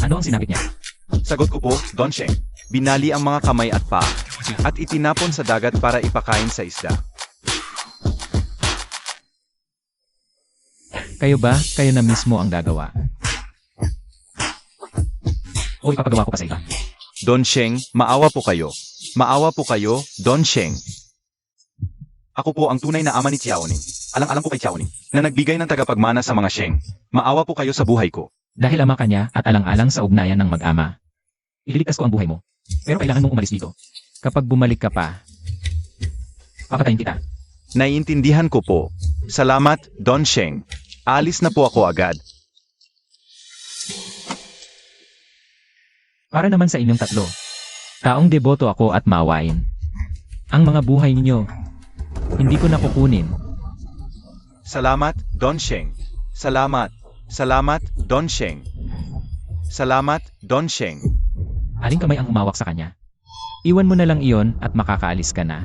Ano ang sinabi niya? Sagot ko po, Don Sheng. Binali ang mga kamay at paa at itinapon sa dagat para ipakain sa isda. Kayo ba? Kayo na mismo ang gagawa. O ipapagawa ko pa sa iba. Don Sheng, maawa po kayo. Maawa po kayo, Don Sheng. Ako po ang tunay na ama ni Xiaoning. Alang-alang po kay Xiaoning na nagbigay ng tagapagmana sa mga Sheng. Maawa po kayo sa buhay ko. Dahil ama ka niya at alang-alang sa ugnayan ng mag-ama. Ililigtas ko ang buhay mo. Pero kailangan mong umalis dito. Kapag bumalik ka pa, papatayin kita. Naiintindihan ko po. Salamat, Don Sheng. Alis na po ako agad. Para naman sa inyong tatlo. Taong deboto ako at maawain. Ang mga buhay ninyo, hindi ko nakukunin. Salamat, Don Sheng. Salamat. Salamat, Don Sheng. Salamat, Don Sheng. Aling kamay ang umawak sa kanya. Iwan mo na lang iyon at makakaalis ka na.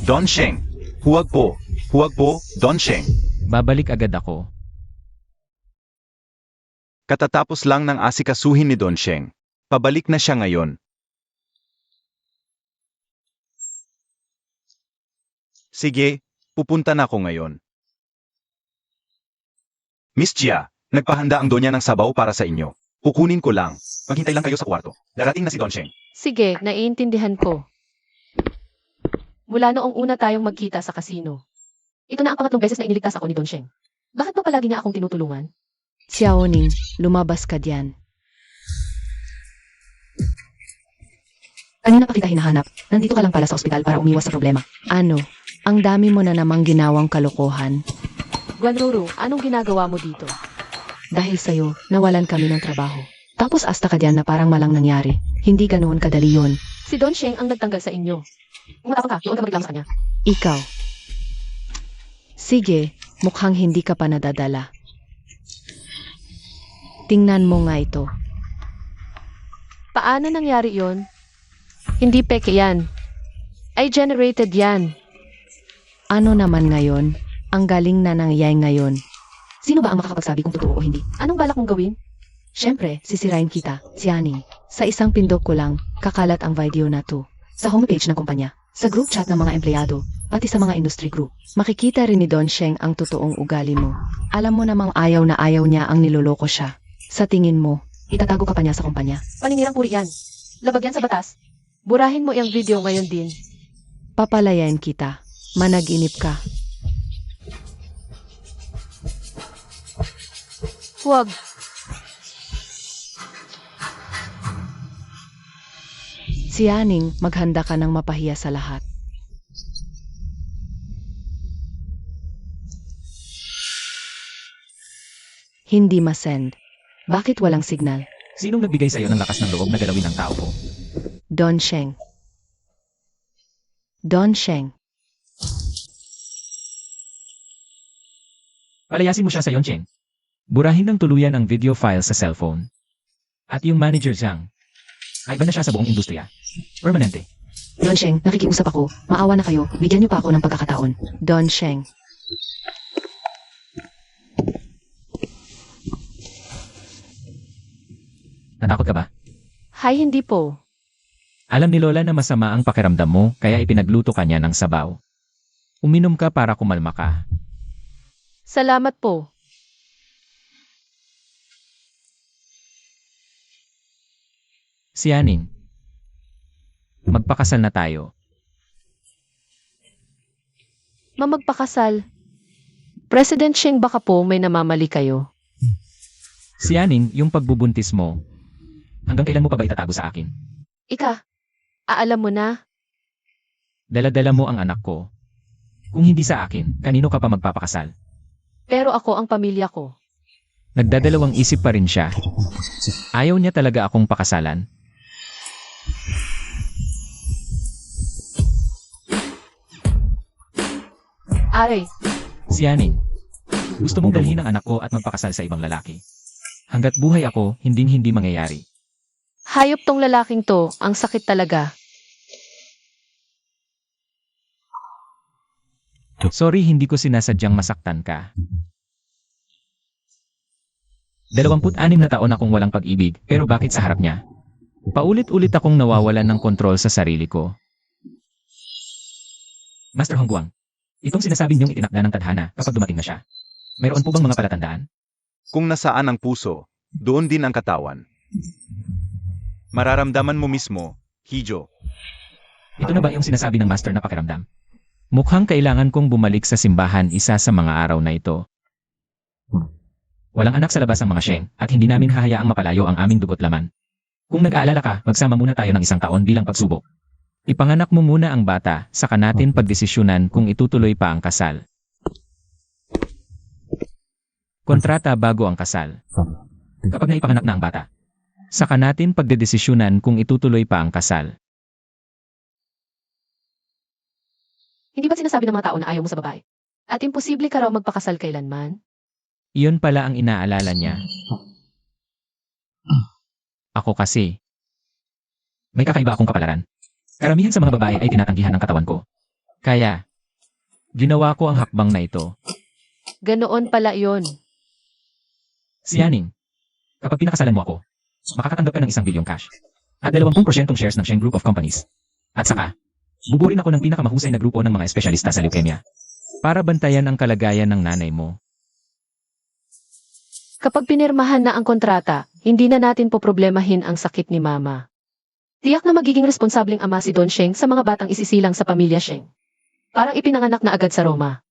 Don Sheng. Huwag po. Huwag po, Don Sheng. Babalik agad ako. Katatapos lang ng asikasuhin ni Don Sheng. Pabalik na siya ngayon. Sige, pupunta na ako ngayon. Miss Chia, nagpahanda ang donya ng sabaw para sa inyo. Kukunin ko lang. Maghintay lang kayo sa kwarto. Darating na si Don Sheng. Sige, naiintindihan ko. Mula noong una tayong magkita sa kasino. Ito na ang pangatlong beses na iniligtas ako ni Don Sheng. Bakit ba palagi niya akong tinutulungan? Xiaoning, lumabas ka diyan. Kanina pa kita hinahanap. Nandito ka lang pala sa ospital para umiwas sa problema. Ano? Ang dami mo na namang ginawang kalokohan. Guanruru, anong ginagawa mo dito? Dahil sa'yo, nawalan kami ng trabaho. Tapos asta ka diyan na parang malang nangyari. Hindi ganoon kadali yun. Si Don Sheng ang nagtanggal sa inyo. Kung matapang ka, doon ka magreklamo sa kanya. Ikaw. Sige, mukhang hindi ka pa nadadala. Tingnan mo nga ito. Paano nangyari yon? Hindi peke yan. I generated yan. Ano naman ngayon? Ang galing na nangyay ngayon. Sino ba ang makakapagsabi kung totoo o hindi? Anong balak mong gawin? Siyempre, sisirain kita, si Aning. Sa isang pindot ko lang, kakalat ang video na to. Sa homepage ng kumpanya, sa group chat ng mga empleyado, pati sa mga industry group. Makikita rin ni Don Sheng ang totoong ugali mo. Alam mo namang ayaw na ayaw niya ang niloloko siya. Sa tingin mo, itatago ka pa niya sa kumpanya. Paninirang puri yan. Labag yan sa batas. Burahin mo yung video ngayon din. Papalayain kita. Managinip ka. Huwag. Si Aning, maghanda ka ng mapahiya sa lahat. Hindi masend. Bakit walang signal? Sinong nagbigay sa'yo ng lakas ng loob na galawin ang tao ko? Don Sheng. Don Sheng. Palayasin mo siya sa Cheng. Burahin ng tuluyan ang video file sa cellphone. At yung manager Zhang, ay ba na siya sa buong industriya? Permanente. Don Sheng, nakikiusap ako. Maawa na kayo. Bigyan niyo pa ako ng pagkakataon. Don Sheng. Natakot ka ba? Hay, hindi po. Alam ni Lola na masama ang pakiramdam mo, kaya ipinagluto ka niya ng sabaw. Uminom ka para kumalma ka. Salamat po. Si Aning. Magpakasal na tayo. Mamagpakasal. President Sheng, baka po may namamali kayo. Si Aning, yung pagbubuntis mo. Hanggang kailan mo pa ba itatago sa akin? Aalam mo na. Dala-dala mo ang anak ko. Kung hindi sa akin, kanino ka pa magpapakasal? Pero ako ang pamilya ko. Nagdadalawang isip pa rin siya. Ayaw niya talaga akong pakasalan. Aray, Si Aning. Gusto mong dalhin ang anak ko at magpakasal sa ibang lalaki. Hanggat buhay ako, hinding-hindi mangyayari. hayop tong lalaking to. Ang sakit talaga. Sorry, hindi ko sinasadyang masaktan ka. 26 na taon akong walang pag-ibig, pero bakit sa harap niya? Paulit-ulit akong nawawalan ng kontrol sa sarili ko. Master Hongguang, itong sinasabi niyong itinakda ng tadhana kapag dumating na siya. Mayroon po bang mga palatandaan? Kung nasaan ang puso, doon din ang katawan. Mararamdaman mo mismo, Hijo. Ito na ba yung sinasabi ng master na pakiramdam? Mukhang kailangan kong bumalik sa simbahan isa sa mga araw na ito. Walang anak sa labas ang mga Sheng, at hindi namin hahayaang mapalayo ang aming dugot laman. Kung nag-aalala ka, magsama muna tayo ng isang taon bilang pagsubok. Ipanganak mo muna ang bata, saka natin pagdesisyonan kung itutuloy pa ang kasal. Kontrata bago ang kasal. Kapag naipanganak na ang bata, saka natin pagdedesisyonan kung itutuloy pa ang kasal. Hindi ba sinasabi ng mga tao na ayaw mo sa babae? At imposible ka raw magpakasal kailanman? Iyon pala ang inaalala niya. Ako kasi. May kakaiba akong kapalaran. Karamihan sa mga babae ay tinatanggihan ng katawan ko. Kaya, ginawa ko ang hakbang na ito. Ganoon pala yon. Si Yaning, kapag pinakasalan mo ako, makakatanggap ka ng 1 bilyong cash. At 20% shares ng Sheng Group of Companies. At saka, buburin ako ng pinakamahusay na grupo ng mga espesyalista sa leukemia. Para bantayan ang kalagayan ng nanay mo. Kapag pinirmahan na ang kontrata, hindi na natin poproblemahin ang sakit ni Mama. Tiyak na magiging responsableng ama si Don Sheng sa mga batang isisilang sa pamilya Sheng. Parang ipinanganak na agad sa Roma.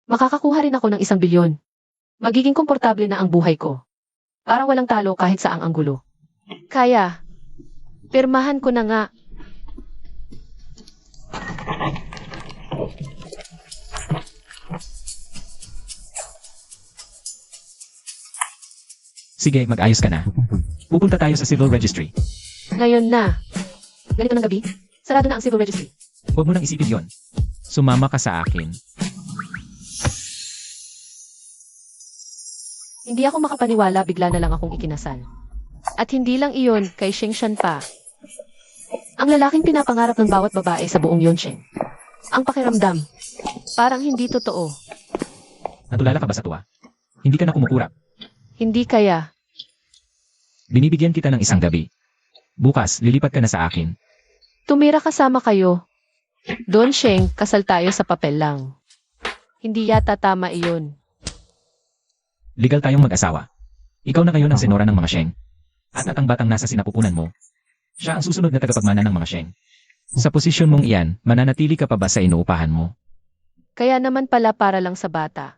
Makakakuha rin ako ng 1 bilyon. Magiging komportable na ang buhay ko. Parang walang talo kahit saang anggulo. Kaya, pirmahan ko na nga. Sige, mag-ayos ka na. Pupunta tayo sa civil registry. Ngayon na. Ganito ng gabi, sarado na ang civil registry. Huwag mo nang isipin yon. Sumama ka sa akin. Hindi ako makapaniwala, bigla na lang akong ikinasal. At hindi lang iyon, kay Shengshan pa. Ang lalaking pinapangarap ng bawat babae sa buong Yonsheng. Ang pakiramdam, parang hindi totoo. Natulala ka ba sa tuwa? Hindi ka na kumukurap. Hindi kaya. Binibigyan kita ng isang gabi. Bukas, lilipat ka na sa akin. Tumira kasama kayo. Don Sheng, kasal tayo sa papel lang. Hindi yata tama iyon. Legal tayong mag-asawa. Ikaw na ngayon ang senora ng mga Sheng. At ang batang nasa sinapupunan mo, siya ang susunod na tagapagmana ng mga Sheng. Sa posisyon mong iyan, mananatili ka pa ba sa inuupahan mo? Kaya naman pala para lang sa bata.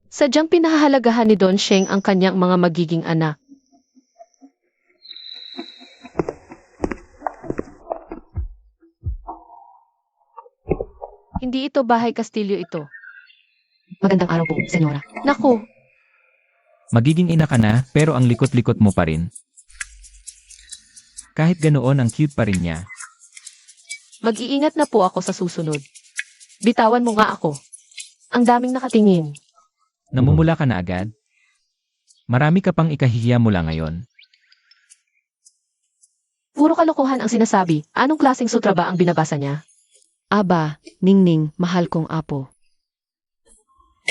Sadyang pinahahalagahan ni Don Sheng ang kanyang mga magiging anak. Hindi ito bahay kastilyo ito. Magandang araw po, senyora. Naku, Magiging ina ka na, pero ang likot-likot mo pa rin. Kahit ganoon ang cute pa rin niya. mag-iingat na po ako sa susunod. Bitawan mo nga ako. Ang daming nakatingin. Namumula ka na agad? Marami ka pang ikahihiya mula ngayon. Puro kalokohan ang sinasabi. Anong klaseng sutra ba ang binabasa niya? Aba, Ningning, mahal kong apo.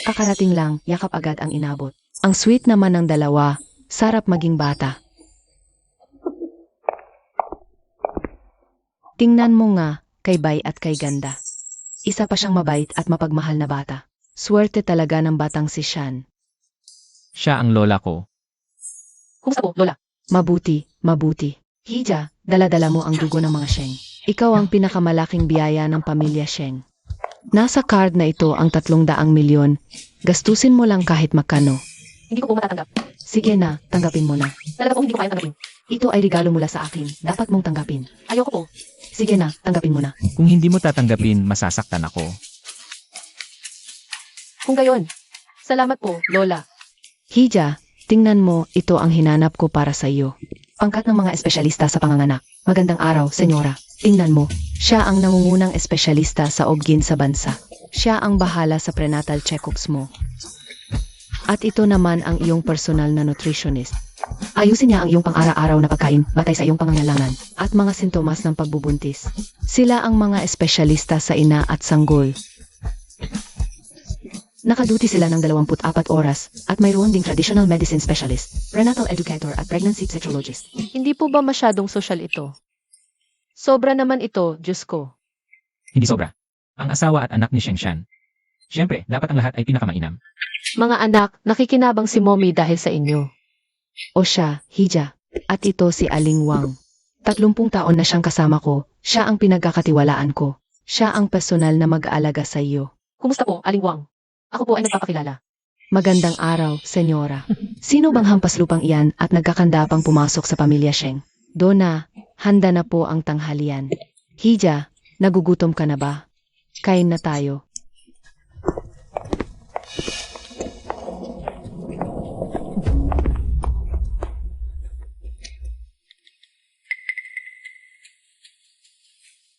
Kakarating lang, yakap agad ang inabot. Ang sweet naman ng dalawa, sarap maging bata. Tingnan mo nga, kay Bay at kay Ganda. Isa pa siyang mabait at mapagmahal na bata. Swerte talaga ng batang si Shan. Siya ang lola ko. Kumusta po, Lola? Mabuti, mabuti. Hija, dala-dala mo ang dugo ng mga Sheng. Ikaw ang pinakamalaking biyaya ng pamilya Sheng. Nasa card na ito ang 300 milyon. Gastusin mo lang kahit magkano. Hindi ko po matatanggap. Sige na, tanggapin mo na. Talaga pong hindi ko kaya tanggapin. Ito ay regalo mula sa akin. Dapat mong tanggapin. Ayoko po. Sige na, tanggapin mo na. Kung hindi mo tatanggapin, masasaktan ako. Kung gayon. Salamat po, Lola. Hija, tingnan mo, ito ang hinanap ko para sa iyo. Pangkat ng mga espesyalista sa panganganak. Magandang araw, senyora. Tingnan mo, siya ang nangungunang espesyalista sa obgyn sa bansa. Siya ang bahala sa prenatal check-ups mo. At ito naman ang iyong personal na nutritionist. Ayusin niya ang iyong pang-araw-araw na pagkain batay sa iyong pangangailangan at mga sintomas ng pagbubuntis. Sila ang mga espesyalista sa ina at sanggol. Nakaduty sila ng 24 oras at mayroon ding traditional medicine specialist, prenatal educator at pregnancy sexologist. Hindi po ba masyadong sosyal ito? Sobra naman ito, Diyos ko. Hindi sobra. Ang asawa at anak ni Sheng Shan. Siyempre, dapat ang lahat ay pinakamainam. Mga anak, nakikinabang si Mommy dahil sa inyo. O siya, Hija. At ito si Aling Wang. 30 taon na siyang kasama ko. Siya ang pinagkakatiwalaan ko. Siya ang personal na mag-aalaga sa iyo. Kumusta po, Aling Wang? Ako po ay nagpapakilala. Magandang araw, senyora. Sino bang hampas lupang iyan at nagkakanda pang pumasok sa pamilya Sheng? Dona, handa na po ang tanghalian. Hija, nagugutom ka na ba? Kain na tayo.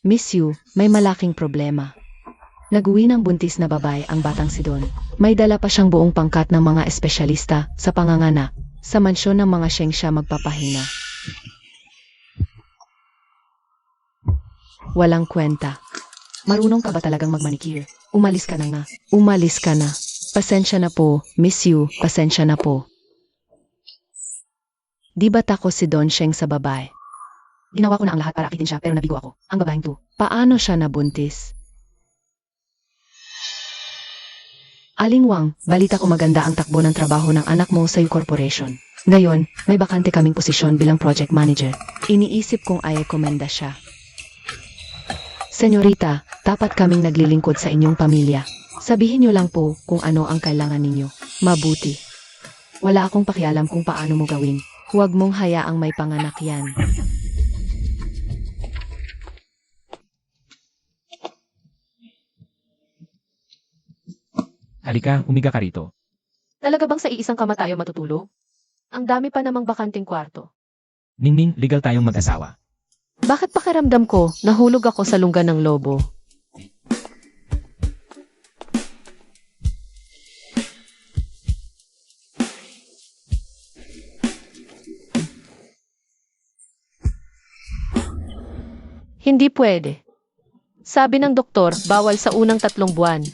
Miss Yu, may malaking problema. Nag-uwi ng buntis na babae ang batang si Don. May dala pa siyang buong pangkat ng mga espesyalista sa panganganak. Sa mansyon ng mga Sheng siya magpapahinga. Walang kwenta. Marunong ka ba talagang magmanicure? Umalis ka na nga. Umalis ka na. Pasensya na po, Miss Yu, pasensya na po. Di ba tako si Don Sheng sa babae? Ginawa ko na ang lahat para akitin siya pero nabigo ako. Ang babaeng to. Paano siya nabuntis? Aling Wang, balita ko maganda ang takbo ng trabaho ng anak mo sa Yu Corporation. Ngayon, may bakante kaming posisyon bilang project manager. Iniisip kong i-rekomenda siya. Senyorita, tapat kaming naglilingkod sa inyong pamilya. Sabihin niyo lang po kung ano ang kailangan ninyo. Mabuti. Wala akong pakialam kung paano mo gawin. Huwag mong hayaang may panganak yan. Halika, umiga ka rito. Talaga bang sa iisang kama tayo matutulog? Ang dami pa namang bakanting kwarto. Ningning, legal tayong mag-asawa. Bakit pakiramdam ko, nahulog ako sa lungga ng lobo? Hindi pwede. Sabi ng doktor, bawal sa unang 3 buwan.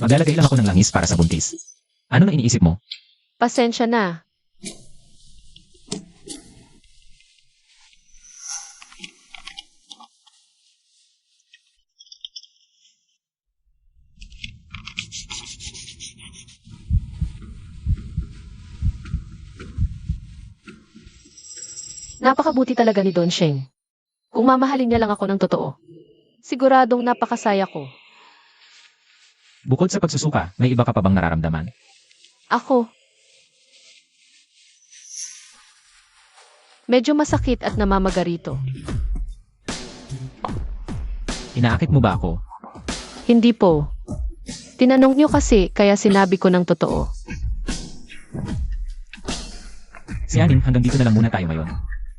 Maglalagay lang ako ng langis para sa buntis. Ano na iniisip mo? Pasensya na. Napakabuti talaga ni Don Sheng. Kung mamahalin niya lang ako ng totoo, siguradong napakasaya ko. Bukod sa pagsusuka, may iba ka pa bang nararamdaman? Ako. Medyo masakit at namamagarito. Inaakit mo ba ako? Hindi po. Tinanong niyo kasi kaya sinabi ko ng totoo. Si Aning, hanggang dito na lang muna tayo ngayon.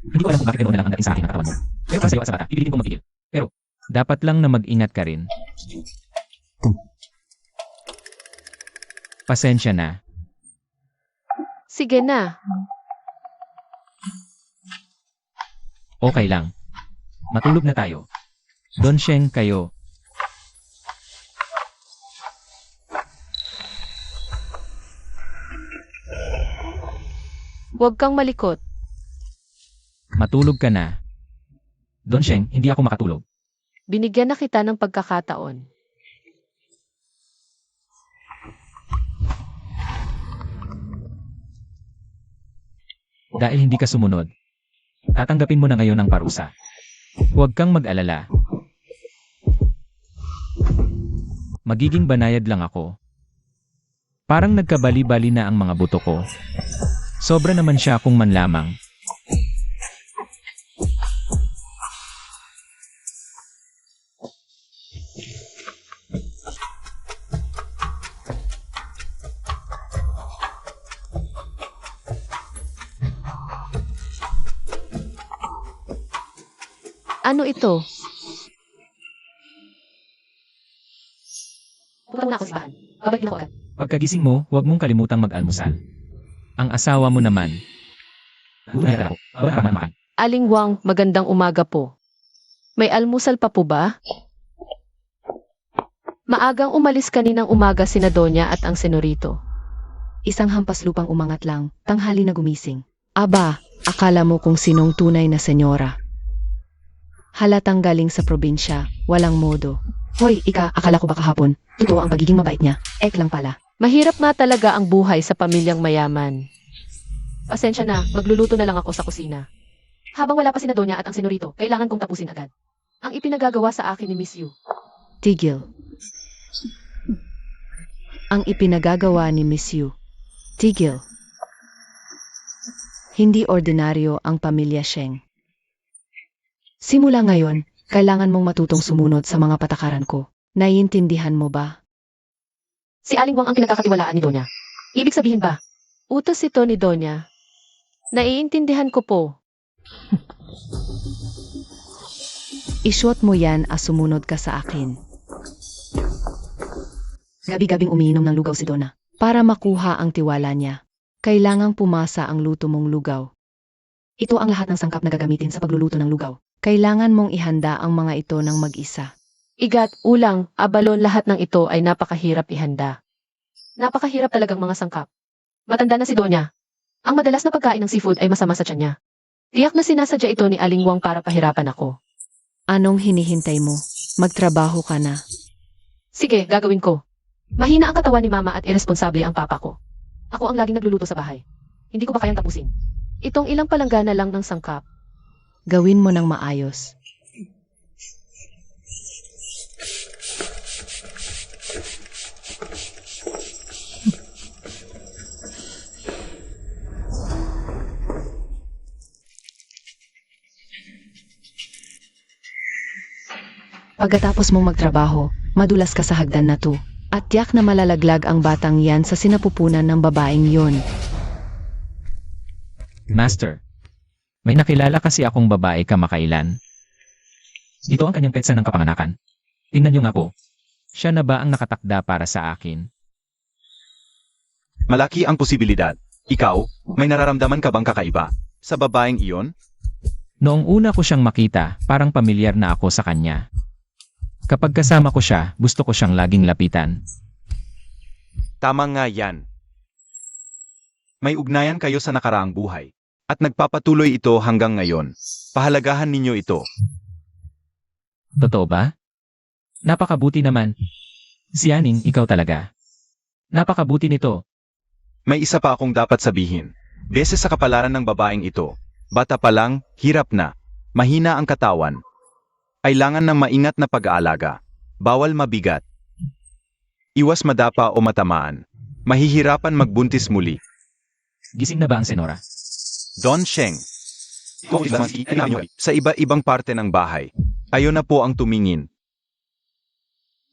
Hindi ko alam kung bakit ganoon na lang ang dating sa akin ng katawan mo. Pero para sa'yo at sa bata, pipilitin kong magpigil. Pero, dapat lang na mag-ingat ka rin. Pasensya na. Sige na. Okay lang. Matulog na tayo. Don Sheng kayo. Huwag kang malikot. Matulog ka na. Don Sheng, hindi ako makatulog. Binigyan na kita ng pagkakataon. Dahil hindi ka sumunod, tatanggapin mo na ngayon ang parusa. Huwag kang mag-alala. Magiging banayad lang ako. Parang nagkabali-bali na ang mga buto ko. Sobra naman siya kung man lamang. Ano ito? Punta muna ako sa bahan. Babalik na ako agad. Pagkagising mo, huwag mong kalimutang mag-almusal. Ang asawa mo naman. Gutom na ako. Bawal ka makan. Aling Wang, magandang umaga po. May almusal pa po ba? Maagang umalis kaninang umaga sina Donya at ang senorito. Isang hampas lupang umangat lang, tanghali na gumising. Aba, akala mo kung sinong tunay na senyora. Halatang galing sa probinsya, walang modo. Hoy, akala ko ba kahapon? Totoo ang pagiging mabait niya. Ek lang pala. Mahirap nga talaga ang buhay sa pamilyang mayaman. Pasensya na, magluluto na lang ako sa kusina. Habang wala pa sina Donya at ang senorito, kailangan kong tapusin agad ang ipinagagawa sa akin ni Miss Yu. Tigil. Ang ipinagagawa ni Miss Yu. Tigil. Hindi ordinaryo ang pamilya Sheng. Simula ngayon, kailangan mong matutong sumunod sa mga patakaran ko. Naiintindihan mo ba? Si Aling Wang ang pinagkakatiwalaan ni Donya. Ibig sabihin ba, utos ito ni Donya? Naiintindihan ko po. Isuot mo yan at sumunod ka sa akin. Gabi-gabing umiinom ng lugaw si Donna. Para makuha ang tiwala niya, kailangang pumasa ang luto mong lugaw. Ito ang lahat ng sangkap na gagamitin sa pagluluto ng lugaw. Kailangan mong ihanda ang mga ito ng mag-isa. Igat, ulang, abalon, lahat ng ito ay napakahirap ihanda. Napakahirap talagang mga sangkap. Matanda na si Donya. Ang madalas na pagkain ng seafood ay masama sa tiyan niya. Tiyak na sinasadya ito ni Aling Wang para pahirapan ako. Anong hinihintay mo? Magtrabaho ka na. Sige, gagawin ko. Mahina ang katawan ni Mama at irresponsable ang papa ko. Ako ang laging nagluluto sa bahay. Hindi ko ba kayang tapusin? Itong ilang palanggana lang ng sangkap. Gawin mo ng maayos. Pagkatapos mong magtrabaho, madulas ka sa hagdan na to. At tiyak na malalaglag ang batang yan sa sinapupunan ng babaeng yon. Master, may nakilala kasi akong babae kamakailan. Ito ang kanyang petsa ng kapanganakan. Tingnan niyo nga po. Siya na ba ang nakatakda para sa akin? Malaki ang posibilidad. Ikaw, may nararamdaman ka bang kakaiba sa babaeng iyon? Noong una ko siyang makita, parang pamilyar na ako sa kanya. Kapag kasama ko siya, gusto ko siyang laging lapitan. Tama nga yan. May ugnayan kayo sa nakaraang buhay. At nagpapatuloy ito hanggang ngayon. Pahalagahan ninyo ito. Totoo ba? Napakabuti naman. Sianing, ikaw talaga. Napakabuti nito. May isa pa akong dapat sabihin. Beses sa kapalaran ng babaeng ito. Bata pa lang, hirap na. Mahina ang katawan. Kailangan ng maingat na pag-aalaga. Bawal mabigat. Iwas madapa o matamaan. Mahihirapan magbuntis muli. Gising na ba ang senora? Don Sheng. Sa iba-ibang parte ng bahay. Ayon na po ang tumingin.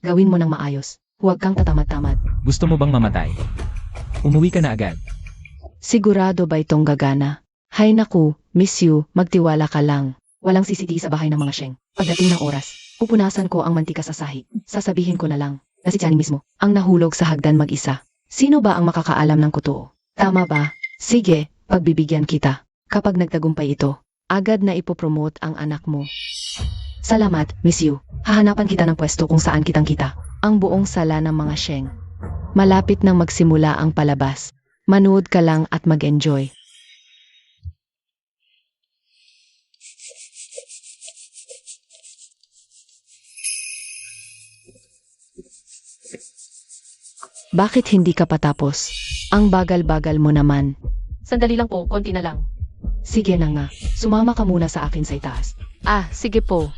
Gawin mo ng maayos. Huwag kang tatamad-tamad. Gusto mo bang mamatay? Umuwi ka na agad. Sigurado ba itong gagana? Hay naku, miss you, magtiwala ka lang. Walang CCTV sa bahay ng mga Sheng. Pagdating ng oras, pupunasan ko ang mantika sa sahig. Sasabihin ko na lang na si Tianing mismo ang nahulog sa hagdan mag-isa. Sino ba ang makakaalam ng totoo? Tama ba? Sige, pagbibigyan kita. Kapag nagtagumpay ito, agad na ipopromote ang anak mo. Salamat, miss you. Hahanapan kita ng pwesto kung saan kitang-kita ang buong sala ng mga Sheng. Malapit nang magsimula ang palabas. Manood ka lang at mag-enjoy. Bakit hindi ka patapos? Ang bagal-bagal mo naman. Sandali lang po, konti na lang. Sige na nga, sumama ka muna sa akin sa itaas. Ah, sige po.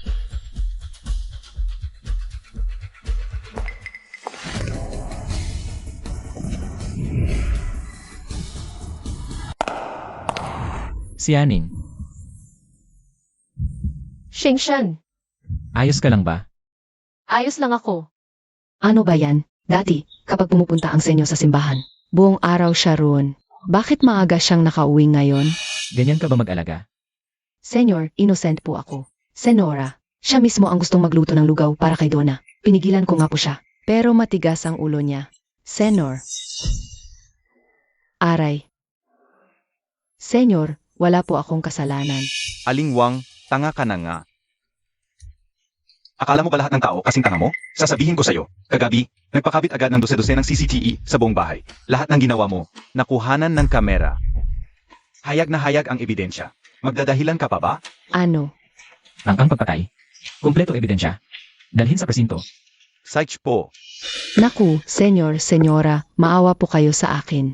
Sianing, Shengshan, ayos ka lang ba? ayos lang ako. Ano ba yan? Dati, kapag pumupunta ang senyo sa simbahan, buong araw siya roon. Bakit maaga siyang nakauwi ngayon? Ganyan ka ba mag-alaga? Senyor, innocent po ako. Senora, siya mismo ang gustong magluto ng lugaw para kay Donna. Pinigilan ko nga po siya. Pero matigas ang ulo niya. Senor. Aray. Senyor, wala po akong kasalanan. Aling Wang, tanga ka na nga. Akala mo ba lahat ng tao kasing tanga mo? Sasabihin ko sa'yo, kagabi, nagpakabit agad ng dose-dose ng CCTV sa buong bahay. Lahat ng ginawa mo, nakuhanan ng kamera. Hayag na hayag ang ebidensya. Magdadahilan ka pa ba? Ano? Ang pagpatay? Kumpleto ebidensya. Dalhin sa presinto. Saich po. Naku, senyor, senyora, maawa po kayo sa akin.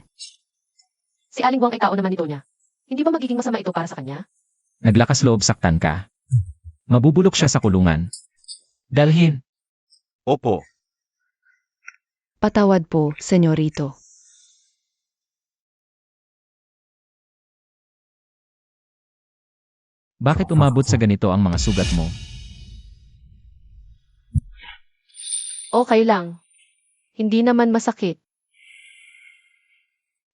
Si Aling Wang ay tao naman ito niya. Hindi ba magiging masama ito para sa kanya? Naglakas loob saktan ka. Mabubulok siya sa kulungan. Dalhin. Opo. Patawad po, senyorito. Bakit umabot sa ganito ang mga sugat mo? Okay lang. Hindi naman masakit.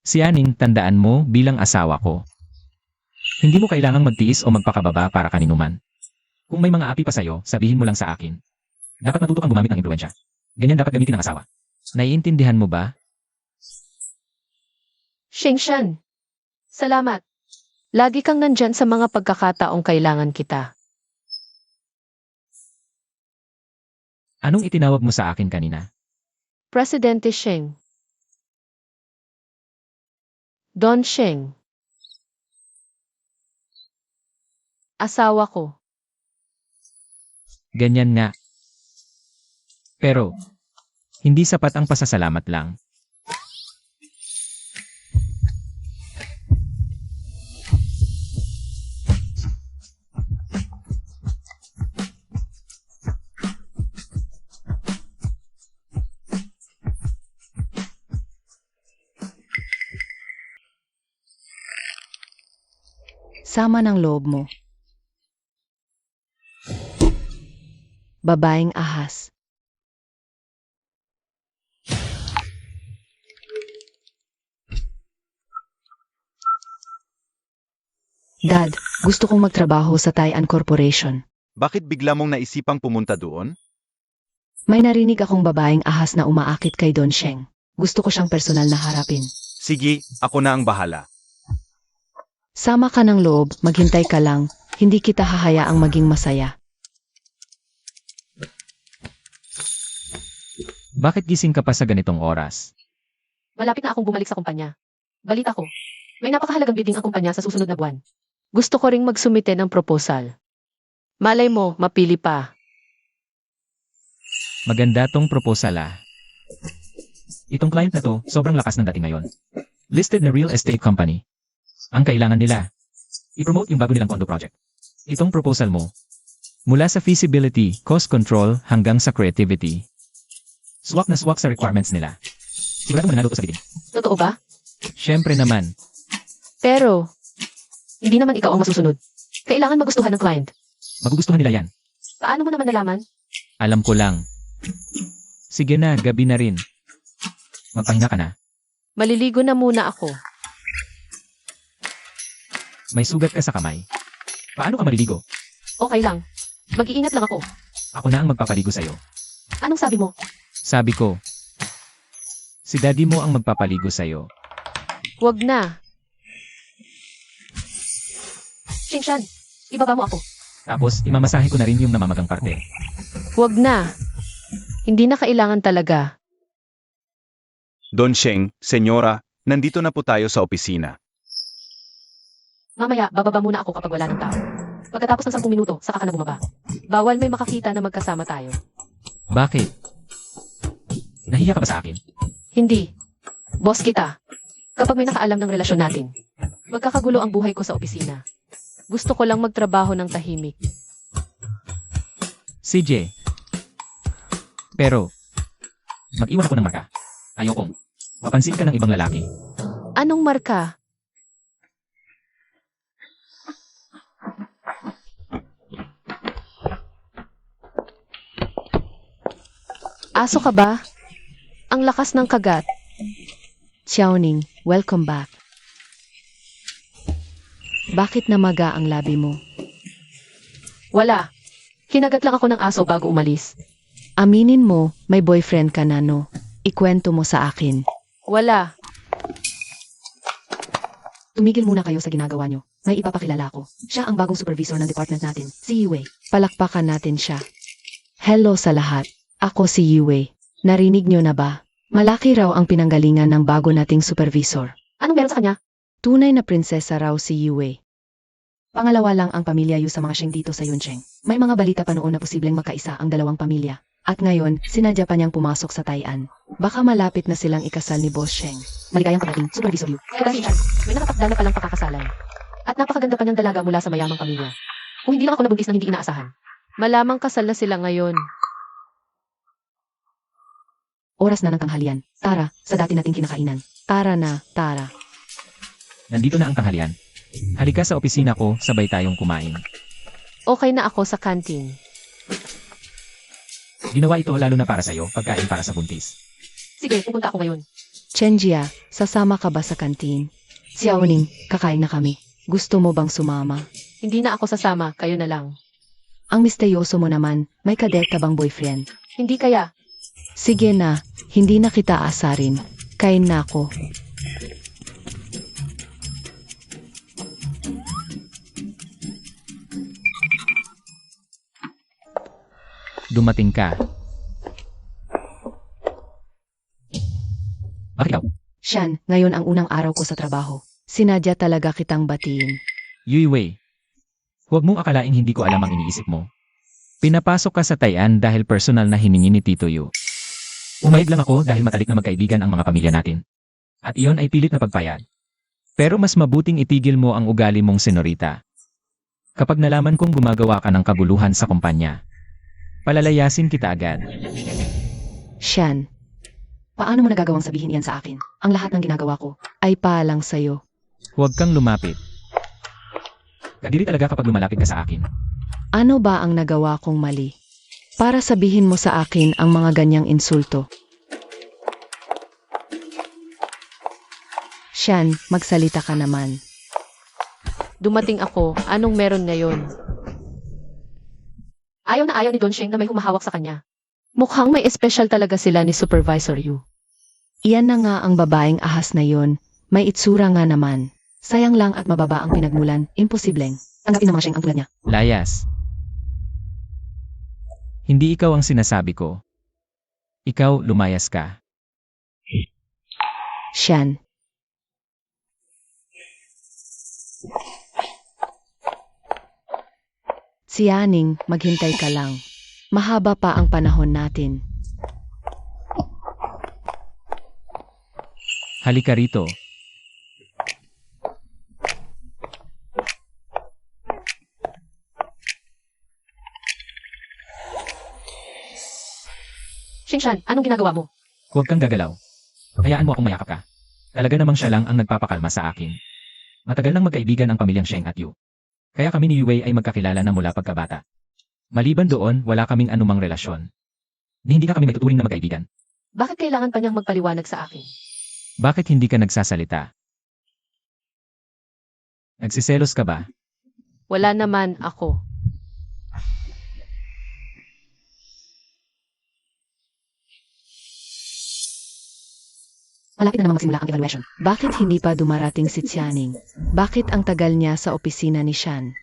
Sianing, tandaan mo bilang asawa ko. Hindi mo kailangang magtiis o magpakababa para kaninuman. Kung may mga api pa sa'yo, sabihin mo lang sa akin. Dapat matuto kang gumamit ng impluensya. Ganyan dapat gamitin ng asawa. Naiintindihan mo ba? Shengshan, salamat. Lagi kang nandyan sa mga pagkakataong kailangan kita. Anong itinawag mo sa akin kanina? Presidente Sheng. Don Sheng. Asawa ko. Ganyan nga. Pero, hindi sapat ang pasasalamat lang. Sama ng loob mo. Babaeng ahas. Dad, gusto kong magtrabaho sa Taian Corporation. Bakit bigla mong naisipang pumunta doon? May narinig akong babaeng ahas na umaakit kay Don Sheng. Gusto ko siyang personal na harapin. Sige, ako na ang bahala. Sama ka ng loob, maghintay ka lang. Hindi kita hahayaang maging masaya. Bakit gising ka pa sa ganitong oras? Malapit na akong bumalik sa kumpanya. Balita ko, may napakahalagang bidding ang kumpanya sa susunod na buwan. Gusto ko ring magsumite ng proposal. Malay mo, mapili pa. Maganda tong proposal ah. Itong client na to, sobrang lakas ng dating ngayon. Listed na real estate company. Ang kailangan nila, i-promote yung bago nilang condo project. Itong proposal mo, mula sa feasibility, cost control, hanggang sa creativity, swak na swak sa requirements nila. Sigurado mo na to sa bidding. Totoo ba? Siyempre naman, Pero, hindi naman ikaw ang masusunod. Kailangan magustuhan ng client. magugustuhan nila yan. Paano mo naman nalaman? Alam ko lang. Sige na, gabi na rin. Magpahinga ka na. Maliligo na muna ako. May sugat ka sa kamay. Paano ka maliligo? Okay lang. Mag-iingat lang ako. Ako na ang magpapaligo sa'yo. Anong sabi mo? Sabi ko, si daddy mo ang magpapaligo sa'yo. Huwag na. Shinshan, ibaba mo ako. Tapos, imamasahe ko na rin yung namamagang parte. Huwag na. Hindi na kailangan talaga. Don Sheng, senyora, nandito na po tayo sa opisina. Mamaya, bababa muna ako kapag wala ng tao. Pagkatapos ng 10 minuto, saka ka na bumaba. Bawal may makakita na magkasama tayo. Bakit? Nahiya ka ba sa akin? Hindi. Boss kita. Kapag may nakaalam ng relasyon natin, magkakagulo ang buhay ko sa opisina. Gusto ko lang magtrabaho ng tahimik. CJ. Pero, mag-iwan ako ng marka. Ayokong mapansin ka ng ibang lalaki. Anong marka? Aso ka ba? Ang lakas ng kagat. Xiaoning, welcome back. Bakit namaga ang labi mo? Wala. Kinagat lang ako ng aso bago umalis. Aminin mo, may boyfriend ka na no? Ikwento mo sa akin. Wala. Tumigil muna kayo sa ginagawa nyo. May ipapakilala ko. Siya ang bagong supervisor ng department natin, si Yue. Palakpakan natin siya. Hello sa lahat. Ako si Yue. Narinig nyo na ba? Malaki raw ang pinanggalingan ng bago nating supervisor. Anong meron sa kanya? Tunay na prinsesa raw si Yue. Pangalawa lang ang pamilya Yu sa mga Sheng dito sa Yuncheng. May mga balita pa noon na posibleng magkaisa ang dalawang pamilya. At ngayon, sinadya pa niyang pumasok sa Taian. Baka malapit na silang ikasal ni Boss Sheng. Maligayang parating, Supervisor Yu. Kaya dahil siya, may nakatakda na palang pakakasalan. At napakaganda pa niyang dalaga mula sa mayamang pamilya. Kung hindi lang ako nabuntis ng hindi inaasahan. Malamang kasal na sila ngayon. Oras na ng tanghalian. Tara, sa dati nating kinakainan. Tara na, tara. Nandito na ang tanghalian. Halika sa opisina ko, sabay tayong kumain. Okay na ako sa kantin. Ginawa ito lalo na para sa'yo, pagkain para sa buntis. Sige, pupunta ako ngayon. Chenjia, sasama ka ba sa kantin? Xiaoning, kakain na kami. Gusto mo bang sumama? Hindi na ako sasama, kayo na lang. Ang misteryoso mo naman, may kadet ka bang boyfriend? Hindi kaya. Sige na, hindi na kita asarin. Kain na ako. Dumating ka. Bakit ikaw? Shan, ngayon ang unang araw ko sa trabaho. Sinadya talaga kitang batiin. Yui Wei. Huwag mong akalaing hindi ko alam ang iniisip mo. Pinapasok ka sa Taian dahil personal na hiningi ni Tito Yu. Umayag lang ako dahil matalik na magkaibigan ang mga pamilya natin. At iyon ay pilit na pagpayag. Pero mas mabuting itigil mo ang ugali mong senorita. Kapag nalaman kong gumagawa ka ng kaguluhan sa kumpanya, palalayasin kita agad. Shan, paano mo nagagawang sabihin iyan sa akin? Ang lahat ng ginagawa ko ay paalang sa'yo. Huwag kang lumapit. Kadiri talaga kapag lumalapit ka sa akin. Ano ba ang nagawa kong mali? Para sabihin mo sa akin ang mga ganyang insulto. Shan, magsalita ka naman. Dumating ako, anong meron ngayon? Ayaw na ayaw ni Don Sheng na may humahawak sa kanya. Mukhang may espesyal talaga sila ni Supervisor Yu. Iyan na nga ang babaeng ahas na yon. May itsura nga naman. Sayang lang at mababa ang pinagmulan, imposibleng. Tanggapin ng mga Sheng ang tulad niya. Layas. Hindi ikaw ang sinasabi ko. Ikaw, lumayas ka. Sian. Sianing, maghintay ka lang. Mahaba pa ang panahon natin. Halika rito. Shingshan, anong ginagawa mo? Huwag kang gagalaw. Hayaan mo akong mayakap ka. Talaga namang siya lang ang nagpapakalma sa akin. Matagal nang magkaibigan ang pamilyang Sheng at Yu. Kaya kami ni Yue ay magkakilala na mula pagkabata. Maliban doon, wala kaming anumang relasyon. Hindi na kami magtuturing na magkaibigan. Bakit kailangan pa niyang magpaliwanag sa akin? Bakit hindi ka nagsasalita? Nagsiselos ka ba? Wala naman ako. Malapit na namang magsimula ang evaluation. Bakit hindi pa dumarating si Xianing? Bakit ang tagal niya sa opisina ni Shan?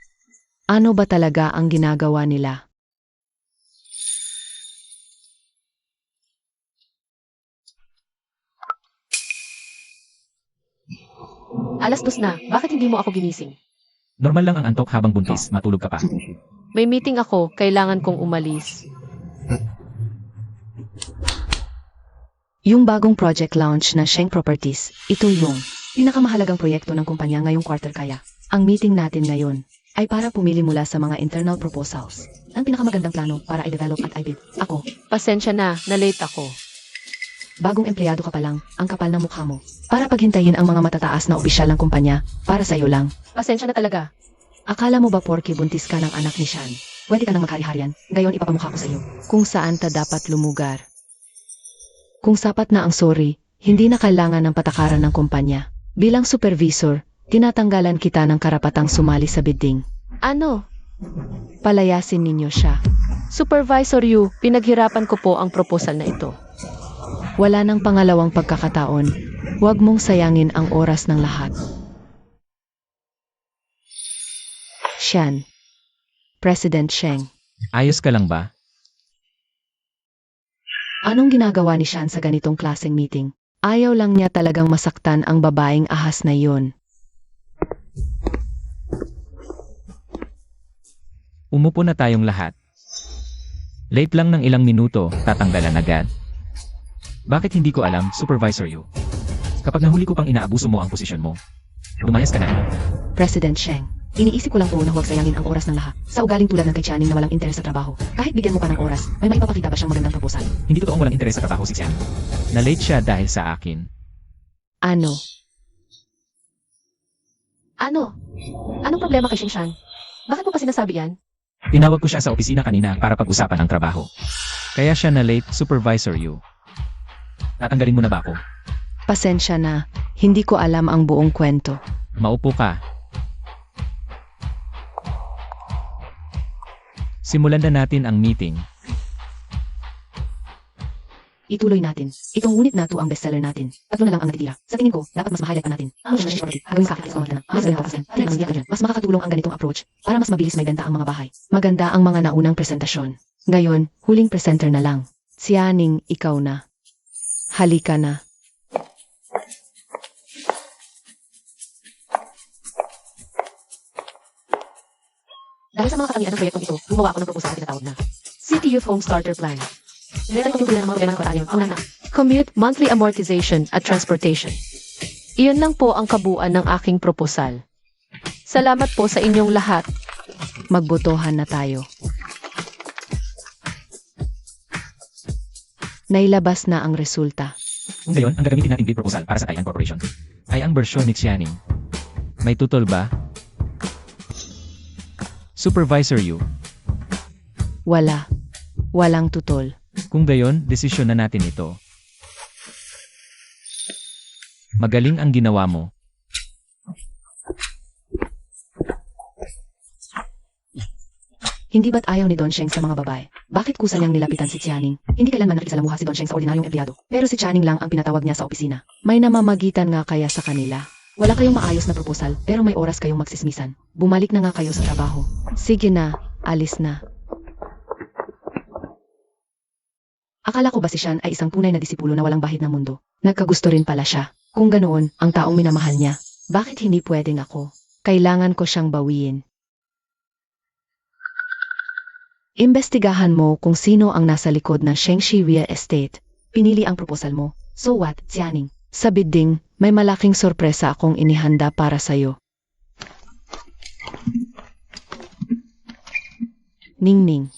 Ano ba talaga ang ginagawa nila? Alas 2 na, bakit hindi mo ako ginising? Normal lang ang antok habang buntis, matulog ka pa. May meeting ako, kailangan kong umalis. Yung bagong project launch na Sheng Properties, ito yung pinakamahalagang proyekto ng kumpanya ngayong quarter kaya. Ang meeting natin ngayon ay para pumili mula sa mga internal proposals. Ang pinakamagandang plano para i-develop at i-bid. Ako, Pasensya na, na-late ako. bagong empleyado ka pa lang, ang kapal ng mukha mo. Para paghintayin ang mga matataas na opisyal ng kumpanya, para sa'yo lang. Pasensya na talaga. Akala mo ba porke buntis ka ng anak ni Shan? Pwede ka nang maghari-harian, gayon ipapamukha ko sa'yo. Kung saan ta dapat lumugar. Kung sapat na ang sorry, hindi na kailangan ng patakaran ng kumpanya. Bilang supervisor, tinatanggalan kita ng karapatang sumali sa bidding. Ano? Palayasin ninyo siya. Supervisor Yu, pinaghirapan ko po ang proposal na ito. Wala nang pangalawang pagkakataon. Huwag mong sayangin ang oras ng lahat. Shan. President Sheng. Ayos ka lang ba? Anong ginagawa ni Shan sa ganitong klaseng meeting? Ayaw lang niya talagang masaktan ang babaeng ahas na iyon. Umupo na tayong lahat. Late lang ng ilang minuto, tatanggalan agad. Bakit hindi ko alam, Supervisor Yu? Kapag nahuli ko pang inaabuso mo ang posisyon mo, lumayas ka na. President Sheng. Iniisip ko lang po na huwag sayangin ang oras ng lahat. Sa ugaling tulad ng kay Channing na walang interes sa trabaho. Kahit bigyan mo pa ng oras, may maipapakita ba siyang magandang proposal? Hindi totoong walang interes sa trabaho si Xian. Na-late siya dahil sa akin. Ano? Ano? Anong problema kay Shingshan? Bakit mo pa sinasabi yan? Tinawag ko siya sa opisina kanina para pag-usapan ang trabaho. Kaya siya na-late, Supervisor Yu. Tatanggalin mo na ba ako? Pasensya na. Hindi ko alam ang buong kwento. Maupo ka. Simulan na natin ang meeting. Ituloy natin. Itong unit na to ang bestseller natin. Tatlo na lang ang natitira. Sa tingin ko, dapat mas ma-highlight pa natin. Hagawin sa akin sa mga mas makakatulong ang ganitong approach para mas mabilis may benta ang mga bahay. Maganda ang mga naunang presentasyon. Ngayon, huling presenter na lang. Xianing, ikaw na. Halika na. Dahil sa mga katangian ng proyektong ito, gumawa ako ng proposal na tinatawag na City Youth Home Starter Plan. Nilalang kong ng mga problema ng karaan. Ang una, commute, monthly amortization, at transportation. Iyon lang po ang kabuuan ng aking proposal. Salamat po sa inyong lahat. Magbotohan na tayo. Nailabas na ang resulta. Kung gayon, ang gagamitin natin bid proposal para sa Taiwan Corporation ay ang bersyon ni Xianing. May tutol ba? Supervisor Yu. Wala. Walang tutol. Kung gayon, desisyon na natin ito. Magaling ang ginawa mo. Hindi ba't ayaw ni Don Sheng sa mga babae? Bakit kusa niyang nilapitan si Xianing? Hindi kailanman nakisalamuha si Don Sheng sa ordinaryong empleyado. Pero si Xianing lang ang pinatawag niya sa opisina. May namamagitan nga kaya sa kanila. Wala kayong maayos na proposal, pero may oras kayong magsismisan. Bumalik na nga kayo sa trabaho. Sige na, alis na. Akala ko ba si Sean ay isang tunay na disipulo na walang bahid ng mundo? Nagkagusto rin pala siya. Kung ganoon, ang taong minamahal niya, bakit hindi pwedeng ako? Kailangan ko siyang bawiin. Imbestigahan mo kung sino ang nasa likod ng Shengshi Real Estate. Pinili ang proposal mo. So what, Xianing? Sa bidding, may malaking sorpresa akong inihanda para sa'yo. Ningning.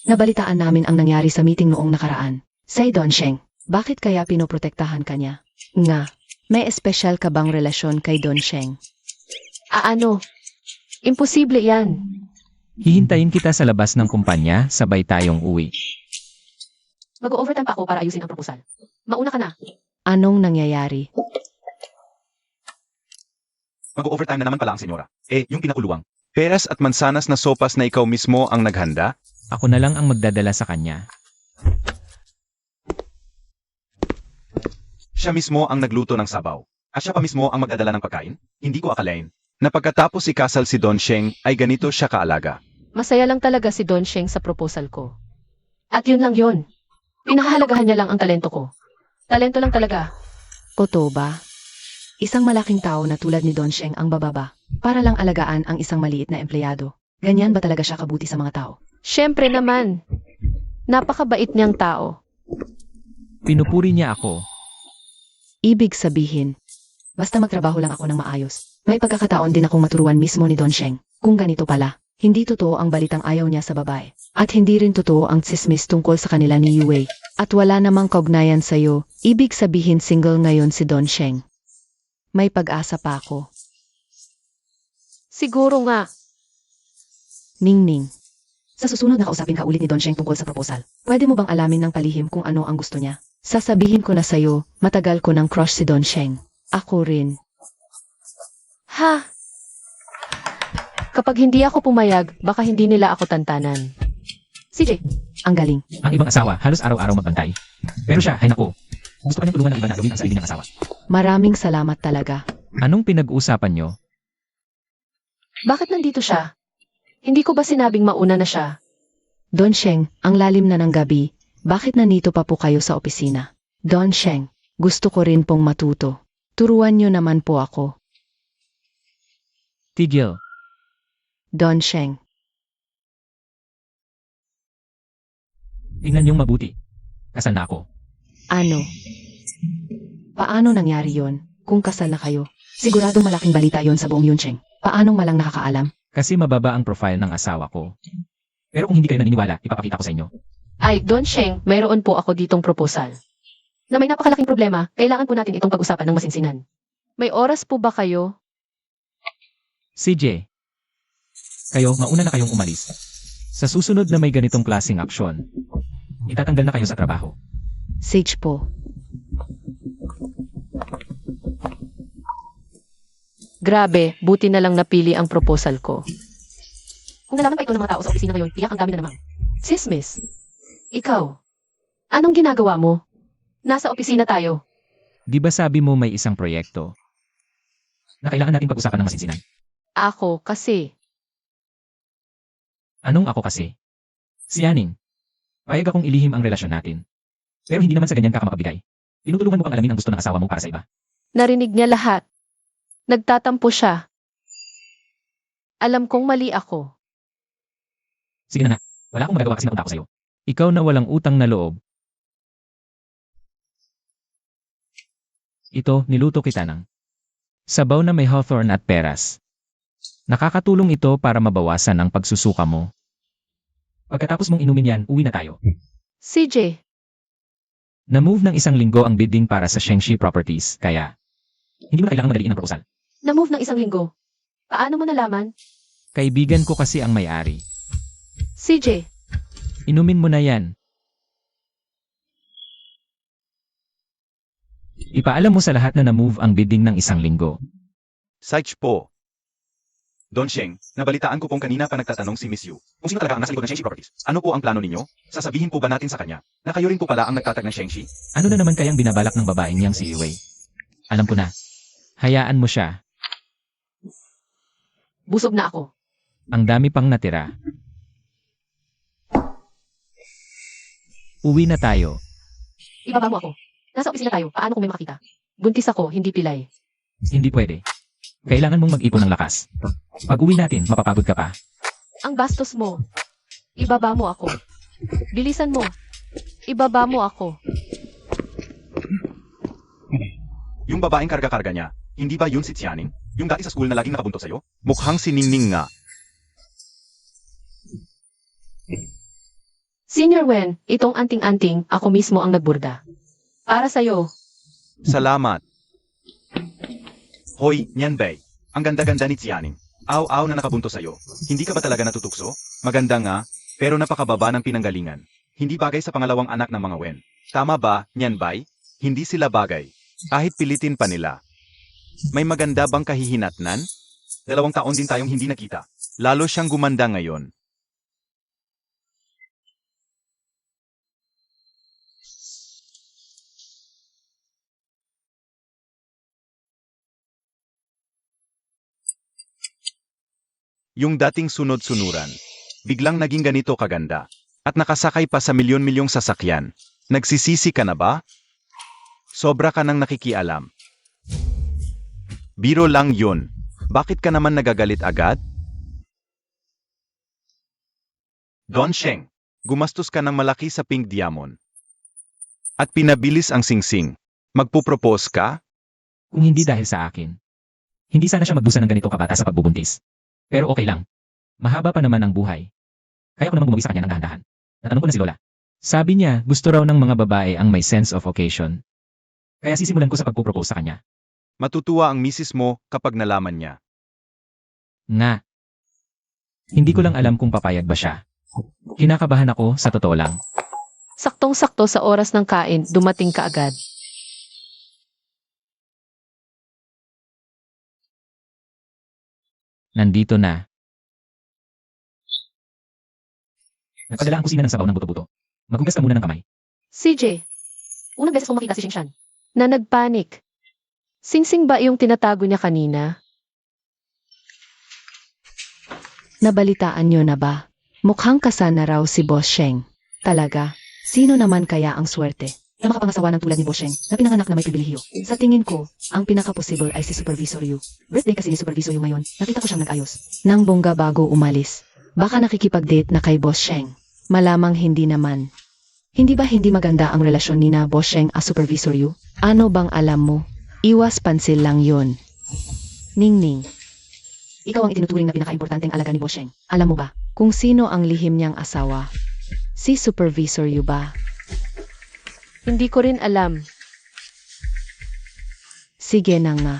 Nabalitaan namin ang nangyari sa meeting noong nakaraan. Say Don Sheng, bakit kaya pinoprotektahan ka niya? Nga, may espesyal ka bang relasyon kay Don Sheng? Ano? Imposible yan. Hihintayin kita sa labas ng kumpanya, sabay tayong uwi. Mag-overtime pa ako para ayusin ang proposal. Mauna ka na. Anong nangyayari? Mag-overtime na naman pala ang senyora. Yung pinakuluwang. Peras at mansanas na sopas na ikaw mismo ang naghanda? Ako na lang ang magdadala sa kanya. Siya mismo ang nagluto ng sabaw. At siya pa mismo ang magdadala ng pagkain? Hindi ko akalain na pagkatapos ikasal si Don Sheng ay ganito siya kaalaga. Masaya lang talaga si Don Sheng sa proposal ko. At yun lang yun. Pinahahalagahan niya lang ang talento ko. Talento lang talaga. Totoo ba? Isang malaking tao na tulad ni Don Sheng ang bababa, para lang alagaan ang isang maliit na empleyado. Ganyan ba talaga siya kabuti sa mga tao? Siyempre naman. Napakabait niyang tao. Pinupuri niya ako. Ibig sabihin, basta magtrabaho lang ako ng maayos. May pagkakataon din akong maturuan mismo ni Don Sheng. Kung ganito pala, hindi totoo ang balitang ayaw niya sa babae. At hindi rin totoo ang tsismis tungkol sa kanila ni Yue. At wala namang kaugnayan sa'yo, ibig sabihin single ngayon si Don Sheng. May pag-asa pa ako. Siguro nga. Ningning. Sa susunod na kausapin ka ulit ni Don Sheng tungkol sa proposal, pwede mo bang alamin ng palihim kung ano ang gusto niya? Sasabihin ko na sa'yo, matagal ko ng crush si Don Sheng. Ako rin. Ha? Kapag hindi ako pumayag, baka hindi nila ako tantanan. CJ, ang galing. Ang ibang asawa, halos araw-araw magbantay. Pero siya, ay naku. Gusto ka niyang tulungan ng iba na gawin ang sarili niyang asawa. Maraming salamat talaga. Anong pinag-uusapan niyo? Bakit nandito siya? Hindi ko ba sinabing mauna na siya? Don Sheng, ang lalim na ng gabi. Bakit nandito pa po kayo sa opisina? Don Sheng, gusto ko rin pong matuto. Turuan niyo naman po ako. Tigil. Don Sheng. Tingnan niyong mabuti. Kasal na ako. Ano? Paano nangyari yon? Kung kasal na kayo, siguradong malaking balita yon sa buong Yuncheng. Paanong malang nakakaalam? Kasi mababa ang profile ng asawa ko. Pero kung hindi kayo naniniwala, ipapakita ko sa inyo. Ay, Don Sheng, mayroon po ako ditong proposal. Na may napakalaking problema, kailangan po natin itong pag-usapan ng masinsinan. May oras po ba kayo? CJ. Kayo, mauna na kayong umalis. Sa susunod na may ganitong klaseng aksyon, itatanggal na kayo sa trabaho. Sage po. Grabe, buti na lang napili ang proposal ko. Kung nalaman pa ito ng mga tao sa opisina ngayon, tiyak ang dami na namang. Sismis, ikaw, anong ginagawa mo? Nasa opisina tayo. Di ba sabi mo may isang proyekto na kailangan natin pag-usapan ng masinsinan? Ako, kasi. Anong ako kasi? Si Yaning. Payag akong ilihim ang relasyon natin. Pero hindi naman sa ganyan ka makabigay. Tinutulungan mo pang alamin ang gusto ng asawa mo para sa iba. Narinig niya lahat. Nagtatampo siya. Alam kong mali ako. Sige na nga. Wala akong magagawa kasi napunta ako sa'yo. Ikaw na walang utang na loob. Ito, niluto kita ng sabaw na may hawthorn at peras. Nakakatulong ito para mabawasan ang pagsusuka mo. Pagkatapos mong inumin yan, uwi na tayo. CJ, Na-move ng 1 linggo ang bidding para sa Shengshi Properties, kaya hindi mo na kailangang madaliin ang proposal. na-move ng 1 linggo. Paano mo nalaman? Kaibigan ko kasi ang may-ari. CJ, Inumin mo na yan. Ipaalam mo sa lahat na na-move ang bidding ng 1 linggo. Sage po. Don Sheng, nabalitaan ko pong kanina pa nagtatanong si Miss Yu kung sino talaga ang nasa likod ng Shengshi Properties. Ano po ang plano ninyo? Sasabihin po ba natin sa kanya na kayo rin po pala ang nagtatag ng Shengshi? Ano na naman kayang binabalak ng babaeng niyang si Yue? Alam ko na. Hayaan mo siya. Busog na ako. Ang dami pang natira. Uwi na tayo. Ibaba mo ako. Nasa opisina tayo. Paano kung may makakita? Buntis ako, hindi pilay. Hindi pwede. Kailangan mong mag-ipon ng lakas. Pag uwi natin, mapapagod ka pa. Ang bastos mo. Ibaba mo ako. Bilisan mo. Ibaba mo ako. Yung babaeng karga-karga niya, hindi ba yun si Xianing? Yung dati sa school na laging nakabuntot sa'yo? Mukhang si Ningning nga. Senior Wen, itong anting-anting, ako mismo ang nagburda. Para sa'yo. Salamat. Hoy, Nianbei. Ang ganda-ganda ni Xianing. Aw-aw na nakabunto sa'yo. Hindi ka ba talaga natutukso? Maganda nga, pero napakababa ng pinanggalingan. Hindi bagay sa pangalawang anak ng mga Wen. Tama ba, Nianbei? Hindi sila bagay. Kahit pilitin pa nila. May maganda bang kahihinatnan? 2 taon din tayong hindi nakita. Lalo siyang gumanda ngayon. Yung dating sunod-sunuran, biglang naging ganito kaganda. At nakasakay pa sa milyon-milyong sasakyan. Nagsisisi ka na ba? Sobra ka nang nakikialam. Biro lang yun. Bakit ka naman nagagalit agad? Don Sheng, gumastos ka ng malaki sa Pink Diamond. At pinabilis ang singsing. Magpupropose ka? Kung hindi dahil sa akin. Hindi sana siya magbusa ng ganito kabata sa pagbubuntis. Pero okay lang. Mahaba pa naman ang buhay. Kaya ko naman bumagi sa kanya ng dahan-dahan. Natanong ko na si Lola. Sabi niya, gusto raw ng mga babae ang may sense of occasion. Kaya sisimulan ko sa pagpupropose sa kanya. Matutuwa ang misis mo kapag nalaman niya. Nga. Hindi ko lang alam kung papayag ba siya. Kinakabahan ako sa totoo lang. Saktong-sakto sa oras ng kain, dumating ka agad. Nandito na. Nagpadala ang kusina ng sabaw ng buto-buto. Maghugas ka muna ng kamay. CJ, unang beses kong makita si Shingshan. Na nagpanik. Singsing ba yung tinatago niya kanina? Nabalitaan niyo na ba? Mukhang kasana raw si Boss Sheng. Talaga? Sino naman kaya ang swerte na makapangasawa ng tulad ni Boss Sheng na pinanganak na may pribilehiyo? Sa tingin ko, ang pinaka-possible ay si Supervisor Yu. Birthday kasi ni Supervisor Yu ngayon. Nakita ko siyang nag-ayos. Nang bongga bago umalis. Baka nakikipag-date na kay Boss Sheng. Malamang hindi naman. Hindi ba hindi maganda ang relasyon ni na Boss Sheng at Supervisor Yu? Ano bang alam mo? Iwas pansil lang yun. Ningning. Ikaw ang itinuturing na pinaka-importanteng alaga ni Boss Sheng. Alam mo ba kung sino ang lihim niyang asawa? Si Supervisor Yu ba? Hindi ko rin alam. Sige na nga.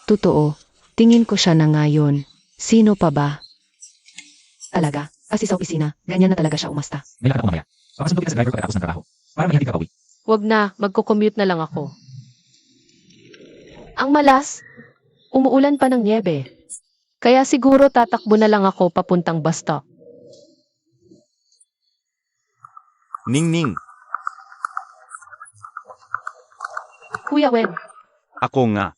Totoo, tingin ko siya na ngayon. Sino pa ba? Talaga, kasi sa opisina, ganyan na talaga siya umasta. May lakad ako mamaya. Pakasundo kita sa driver pagkatapos ng trabaho. Para mahihatid ka pauwi. Wag na, magko-commute na lang ako. Ang malas, umuulan pa ng niebe. Kaya siguro tatakbo na lang ako papuntang bus stop. Ningning, Kuya Wen, ako nga.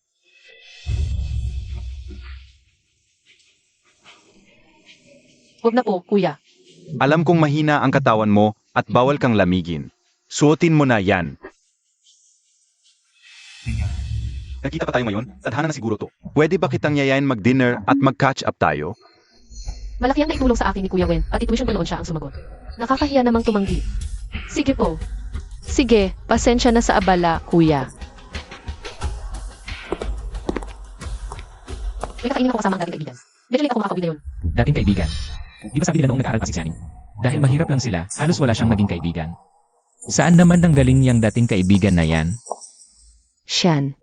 wag na po, kuya. Alam kong mahina ang katawan mo at bawal kang lamigin. Suotin mo na yan. Nakita pa tayo ngayon, tadhana na siguro to. Pwede ba kitang yayain mag-dinner at mag-catch up tayo? Malaki ang naitulong sa akin ni Kuya Wen, at ituition ko noon siya ang sumagot. Nakakahiya namang tumanggi. Sige po. Sige, pasensya na sa abala, kuya. May kakainin ako kasama ang dating kaibigan. Medyo late ako makakauwi ngayon. Dating kaibigan. Di ba sabi nila noong nag-aaral pa si Xianing? Dahil mahirap lang sila, halos wala siyang naging kaibigan. Saan naman nang galing niyang dating kaibigan na yan? Shan.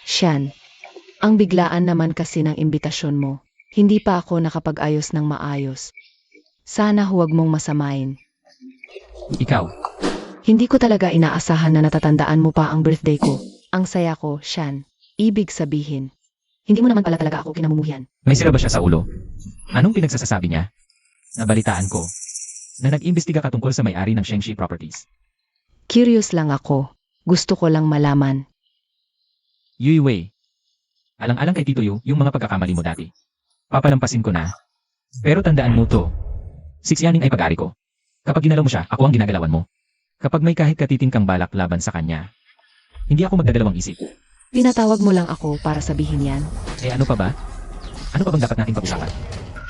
Shan. Ang biglaan naman kasi ng imbitasyon mo. Hindi pa ako nakapag-ayos ng maayos. Sana huwag mong masamain. Ikaw, Hindi ko talaga inaasahan na natatandaan mo pa ang birthday ko. Ang saya ko, Shan. Ibig sabihin, hindi mo naman pala talaga ako kinamumuhian. may sira ba siya sa ulo? Anong pinagsasasabi niya? Nabalitaan ko na nag-imbestiga ka tungkol sa may-ari ng Shengshi Properties. Curious lang ako. Gusto ko lang malaman. Yui Wei. Alang-alang kay Tito Yu yung mga pagkakamali mo dati. Papalampasin ko na. Pero tandaan mo to. Si Xianing ay pag-ari ko. Kapag ginalaw mo siya, ako ang ginagalawan mo. Kapag may kahit katiting kang balak laban sa kanya, hindi ako magdadalawang isip. Pinatawag mo lang ako para sabihin yan. Eh ano pa ba? Ano pa bang dapat natin pag-usapan?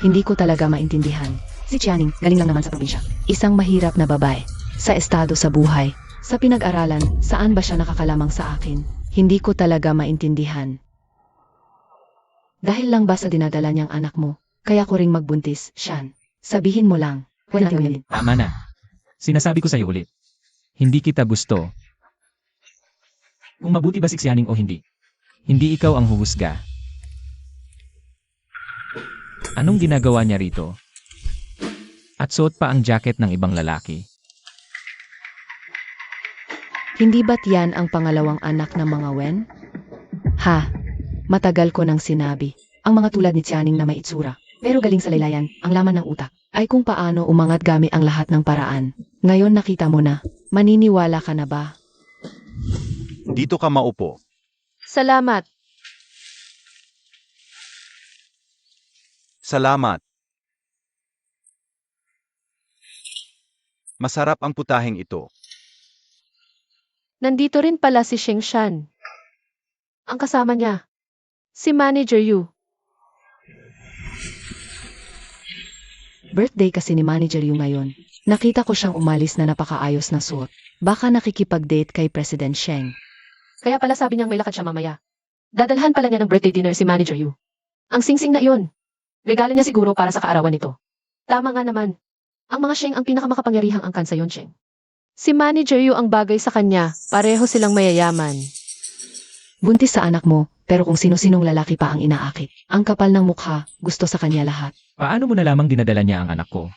Hindi ko talaga maintindihan. Si Chianing, galing lang naman sa probinsya. Isang mahirap na babae. Sa estado sa buhay. Sa pinag-aralan, saan ba siya nakakalamang sa akin? Hindi ko talaga maintindihan. Dahil lang ba sa dinadala niyang anak mo, kaya ko ring magbuntis, Shan. Sabihin mo lang. Pwede natin ulitin. Tama na. Sinasabi ko sa'yo ulit. Hindi kita gusto. Kung mabuti ba si Xianing o hindi. Hindi ikaw ang huhusga. Anong ginagawa niya rito? At suot pa ang jacket ng ibang lalaki. Hindi ba't yan ang pangalawang anak ng mga Wen? Ha? Matagal ko nang sinabi. Ang mga tulad ni Xianing na may itsura. Pero galing sa laylayan, ang laman ng utak, ay kung paano umangat gamit ang lahat ng paraan. Ngayon nakita mo na. Maniniwala ka na ba? Dito ka maupo. Salamat. Salamat. Masarap ang putaheng ito. Nandito rin pala si Sheng Shan. Ang kasama niya, si Manager Yu. Birthday kasi ni Manager Yu ngayon. Nakita ko siyang umalis na napakaayos na suot. Baka nakikipag-date kay President Sheng. Kaya pala sabi niyang may lakad siya mamaya. Dadalhan pala niya ng birthday dinner si Manager Yu. Ang singsing na iyon. Regalo niya siguro para sa kaarawan nito. Tama nga naman. Ang mga Sheng ang pinakamakapangyarihang angkan sa yon, Sheng. Si Manager Yu ang bagay sa kanya. Pareho silang mayayaman. Buntis sa anak mo, pero kung sino-sinong lalaki pa ang inaakit. Ang kapal ng mukha, gusto sa kanya lahat. Paano mo na lamang dinadala niya ang anak ko?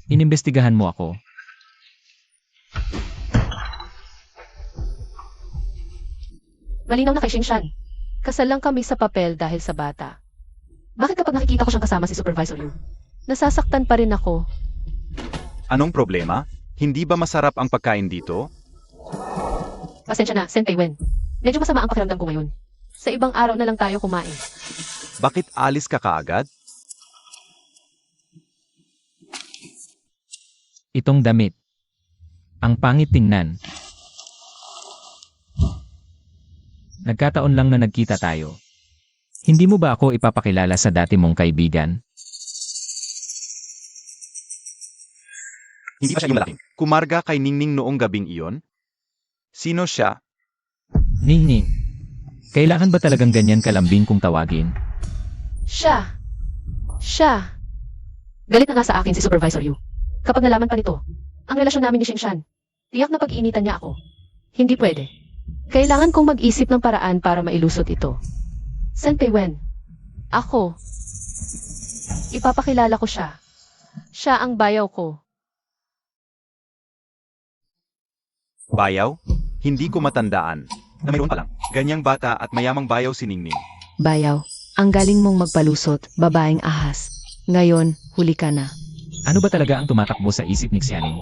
Inimbestigahan mo ako. Malinaw na kay Sheng Shan. Kasal lang kami sa papel dahil sa bata. Bakit kapag nakikita ko siyang kasama si Supervisor Yu, nasasaktan pa rin ako? Anong problema? Hindi ba masarap ang pagkain dito? Pasensya na, Senpai Wen. Medyo masama ang pakiramdam ko ngayon. Sa ibang araw na lang tayo kumain. Bakit alis ka kaagad? Itong damit. Ang pangit tingnan. Nagkataon lang na nagkita tayo. Hindi mo ba ako ipapakilala sa dati mong kaibigan? Hindi pa siya yung lalaking kumarga kay Ningning noong gabing iyon? Sino siya? Ningning. Kailangan ba talagang ganyan kalambing kung tawagin? Siya. Galit na nga sa akin si Supervisor Yu. Kapag nalaman pa nito, ang relasyon namin ni Sheng Shan, tiyak na pag-iinitan niya ako. Hindi pwede. Kailangan kong mag-isip ng paraan para mailusot ito. Senpai Wen, ako. Ipapakilala ko siya. Siya ang bayaw ko. Bayaw? Hindi ko matandaan. Na mayroon pa lang. Ganyang bata at mayamang bayaw si Ningning. Bayaw, ang galing mong magpalusot, babaeng ahas. Ngayon, huli ka na. Ano ba talaga ang tumatakbo sa isip ni Xianing?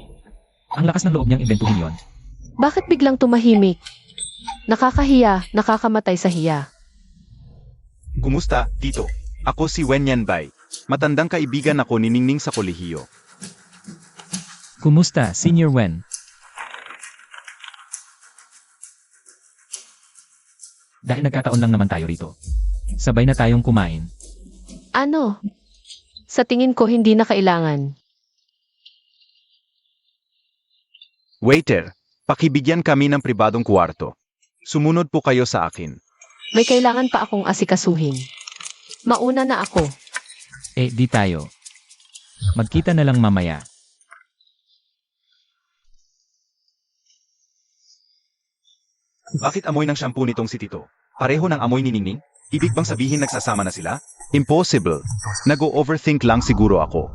Ang lakas ng loob niyang imbentuhin yon. Bakit biglang tumahimik? Nakakahiya, nakakamatay sa hiya. Kumusta, Tito? Ako si Wen Yanbay. Matandang kaibigan ako ni Ningning sa kolehiyo. Kumusta, Senior Wen? Dahil nagkataon lang naman tayo rito. Sabay na tayong kumain. Ano? Sa tingin ko hindi na kailangan. Waiter, pakibigyan kami ng pribadong kwarto. Sumunod po kayo sa akin. May kailangan pa akong asikasuhin. Mauna na ako. Eh, di tayo. Magkita na lang mamaya. Bakit amoy ng shampoo nitong si Tito? Pareho ng amoy ni Ningning? Ibig bang sabihin nagsasama na sila? Impossible. Nag-o-overthink lang siguro ako.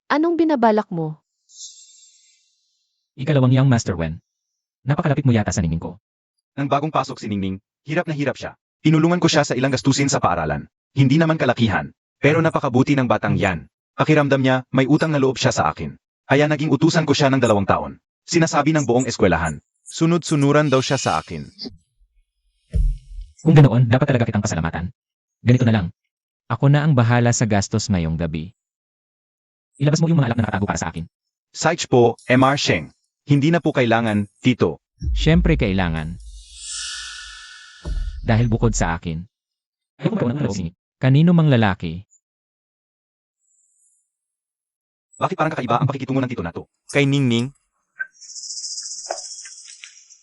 Anong binabalak mo? Ikalawang Young Master Wen. Napakalapit mo yata sa ningning ko. Nang bagong pasok si Ningning, hirap na hirap siya. Tinulungan ko siya sa ilang gastusin sa paaralan. Hindi naman kalakihan, pero napakabuti ng batang yan. Pakiramdam niya, may utang na loob siya sa akin. Kaya naging utusan ko siya ng 2 taon. Sinasabi ng buong eskwelahan. Sunod-sunuran daw siya sa akin. Kung ganoon, dapat talaga kitang pasalamatan. Ganito na lang. Ako na ang bahala sa gastos ngayong gabi. Ilabas mo yung mga alak na nakatago para sa akin. Saich po, MR Sheng. Hindi na po kailangan, Tito. Siyempre kailangan. Dahil bukod sa akin. Ayaw ko ng loob. Kanino mang lalaki, Bakit parang kakaiba ang pakikitungo ng Tito na to? Kay Ningning.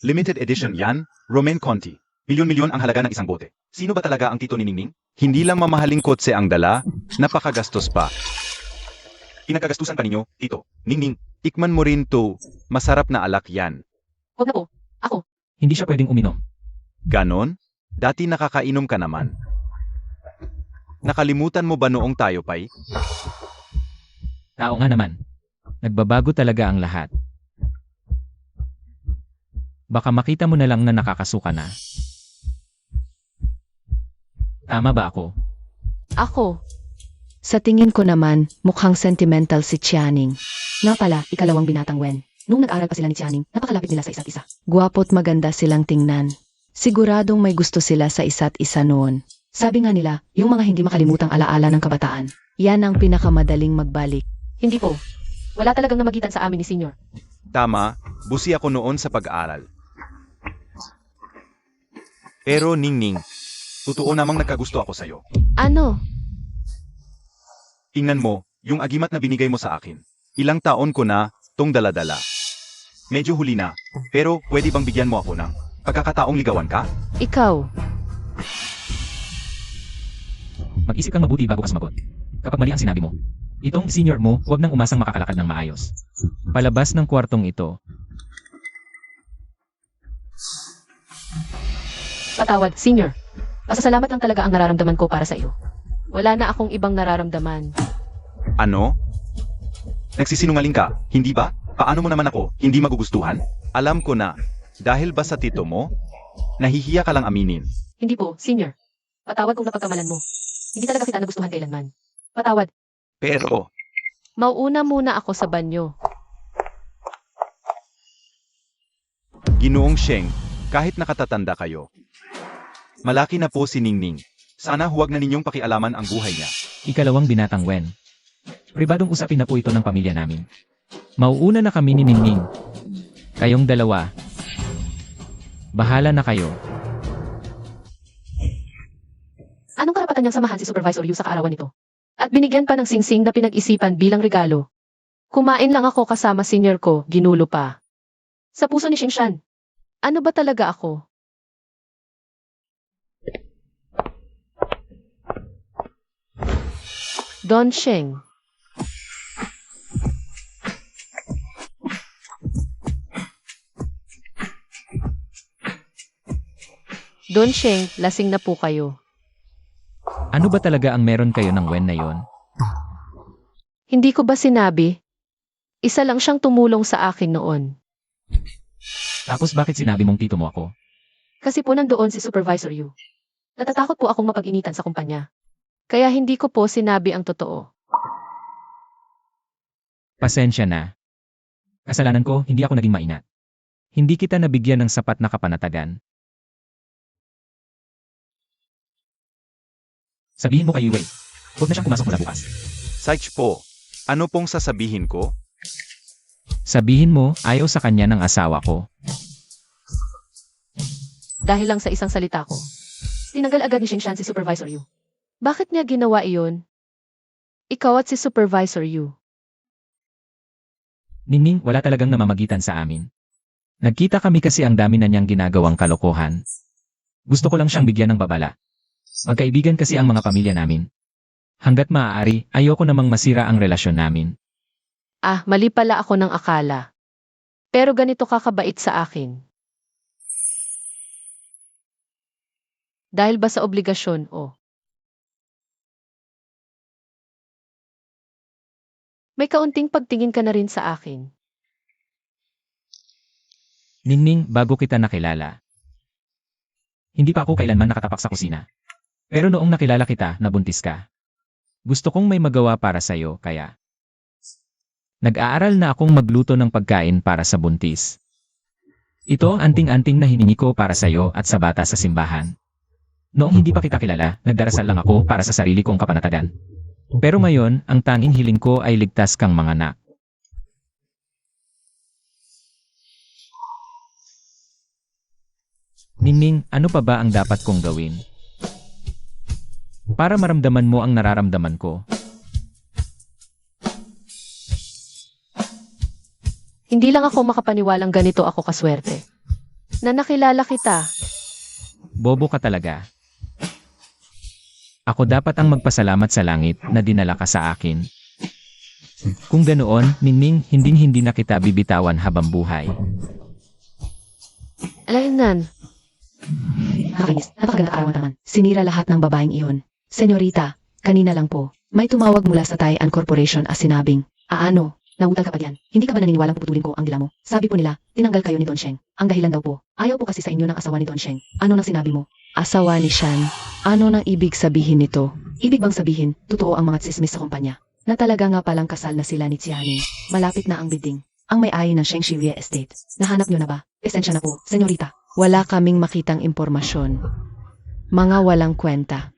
Limited edition yan, Romain Conti. Milyon-milyon ang halaga ng isang bote. Sino ba talaga ang Tito ni Ningning? Hindi lang mamahaling kotse ang dala, napakagastos pa. Pinagkagastusan pa ninyo, Tito. Ningning, tikman mo rin to. Masarap na alak yan. Huwag na po. hindi siya pwedeng uminom. Ganon? Dati nakakainom ka naman. Nakalimutan mo ba noong tayo pa'y? Tao nga naman. Nagbabago talaga ang lahat. Baka makita mo na lang na nakakasuka na. Tama ba ako? Ako. Sa tingin ko naman, mukhang sentimental si Tianing. Nga pala, ikalawang binatang Wen. Nung nag-aral pa sila ni Tianing, napakalapit nila sa isa't isa. Gwapo't maganda silang tingnan. Siguradong may gusto sila sa isa't isa noon. Sabi nga nila, yung mga hindi makalimutang alaala ng kabataan. Yan ang pinakamadaling magbalik. Hindi po. Wala talagang namagitan sa amin ni Senior. Tama, busi ako noon sa pag-aaral. Pero Ningning, totoo namang nagkagusto ako sa'yo. Ano? Tingnan mo, yung agimat na binigay mo sa akin. Ilang taon ko na, tong daladala. Medyo huli na, pero pwede bang bigyan mo ako ng pagkakataong ligawan ka? Ikaw. Mag-isip kang mabuti bago ka sumagot. Kapag mali ang sinabi mo, itong senior mo, huwag nang umasang makakalakad ng maayos. Palabas ng kwartong ito, Patawad, Senior. Pasasalamat lang talaga ang nararamdaman ko para sa iyo. Wala na akong ibang nararamdaman. Ano? Nagsisinungaling ka, hindi ba? Paano mo naman ako, hindi magugustuhan? Alam ko na, dahil ba sa tito mo? Nahihiya ka lang aminin. Hindi po, Senior. Patawad kung napagkamalan mo. Hindi talaga kita nagustuhan kailanman. Patawad. Pero, Mauuna muna ako sa banyo. Ginoong Sheng, kahit nakatatanda kayo. Malaki na po si Ningning. Sana huwag na ninyong pakialaman ang buhay niya. ikalawang binatang Wen. Pribadong usapin na po ito ng pamilya namin. Mauuna na kami ni Ningning. Kayong dalawa. Bahala na kayo. Anong karapatan niyang samahan si Supervisor Yu sa kaarawan nito? At binigyan pa ng singsing na pinag-isipan bilang regalo. Kumain lang ako kasama senior ko, ginulo pa. Sa puso ni Xingshan. Ano ba talaga ako? Don Sheng. Don Sheng, lasing na po kayo. Ano ba talaga ang meron kayo ng Wen na yon? Hindi ko ba sinabi? Isa lang siyang tumulong sa akin noon. Tapos bakit sinabi mong tito mo ako? Kasi po nandoon si Supervisor Yu. Natatakot po akong mapag-initan sa kumpanya. Kaya hindi ko po sinabi ang totoo. Pasensya na. Kasalanan ko, hindi ako naging maingat. Hindi kita nabigyan ng sapat na kapanatagan. Sabihin mo kay Wei, huwag na siyang pumasok mula bukas. Saich po, ano pong sasabihin ko? Sabihin mo, ayaw sa kanya ng asawa ko. Dahil lang sa isang salita ko. Tinanggal agad ni Xingshan si Supervisor Yu. Bakit niya ginawa iyon? Ikaw at si Supervisor Yu. Ningning, wala talagang namamagitan sa amin. Nagkita kami kasi ang dami na niyang ginagawang kalokohan. Gusto ko lang siyang bigyan ng babala. Magkaibigan kasi ang mga pamilya namin. Hanggat maaari, ayoko namang masira ang relasyon namin. Ah, mali pala ako ng akala. Pero ganito kakabait sa akin. Dahil ba sa obligasyon o? May kaunting pagtingin ka na rin sa akin. Ningning, bago kita nakilala. Hindi pa ako kailanman nakatapak sa kusina. Pero noong nakilala kita, nabuntis ka. Gusto kong may magawa para sa'yo, kaya nag-aaral na akong magluto ng pagkain para sa buntis. Ito ang anting-anting na hiningi ko para sa'yo at sa bata sa simbahan. Noong hindi pa kita kilala, nagdarasal lang ako para sa sarili kong kapanatagan. Pero ngayon, ang tanging hiling ko ay ligtas kang manganak. Ningning, ano pa ba ang dapat kong gawin? Para maramdaman mo ang nararamdaman ko. Hindi lang ako makapaniwalang ganito ako kaswerte. Na nakilala kita. Bobo ka talaga. Ako dapat ang magpasalamat sa langit na dinala ka sa akin. Kung ganoon, Ningning, hindi na kita bibitawan habang buhay. Alaynan, Nakakainis, napakaganda arawan naman. Sinira lahat ng babaeng iyon. Senyorita, kanina lang po, may tumawag mula sa Taian Corporation at sinabing, nautal ka pa diyan. Hindi ka ba naniniwalang puputulin ko ang dila mo? Sabi po nila, tinanggal kayo ni Don Sheng. Ang dahilan daw po, ayaw po kasi sa inyo ng asawa ni Don Sheng. Ano nang sinabi mo? Asawa ni Shan. Ano nang ibig sabihin nito? Ibig bang sabihin, totoo ang mga tsismis sa kumpanya? Na talaga nga palang kasal na sila ni Xianing. Malapit na ang bidding. Ang may-ari ng Sheng Shiria Estate. Nahanap niyo na ba? Esensya na po, senyorita. Wala kaming makitang impormasyon. Mga walang kwenta.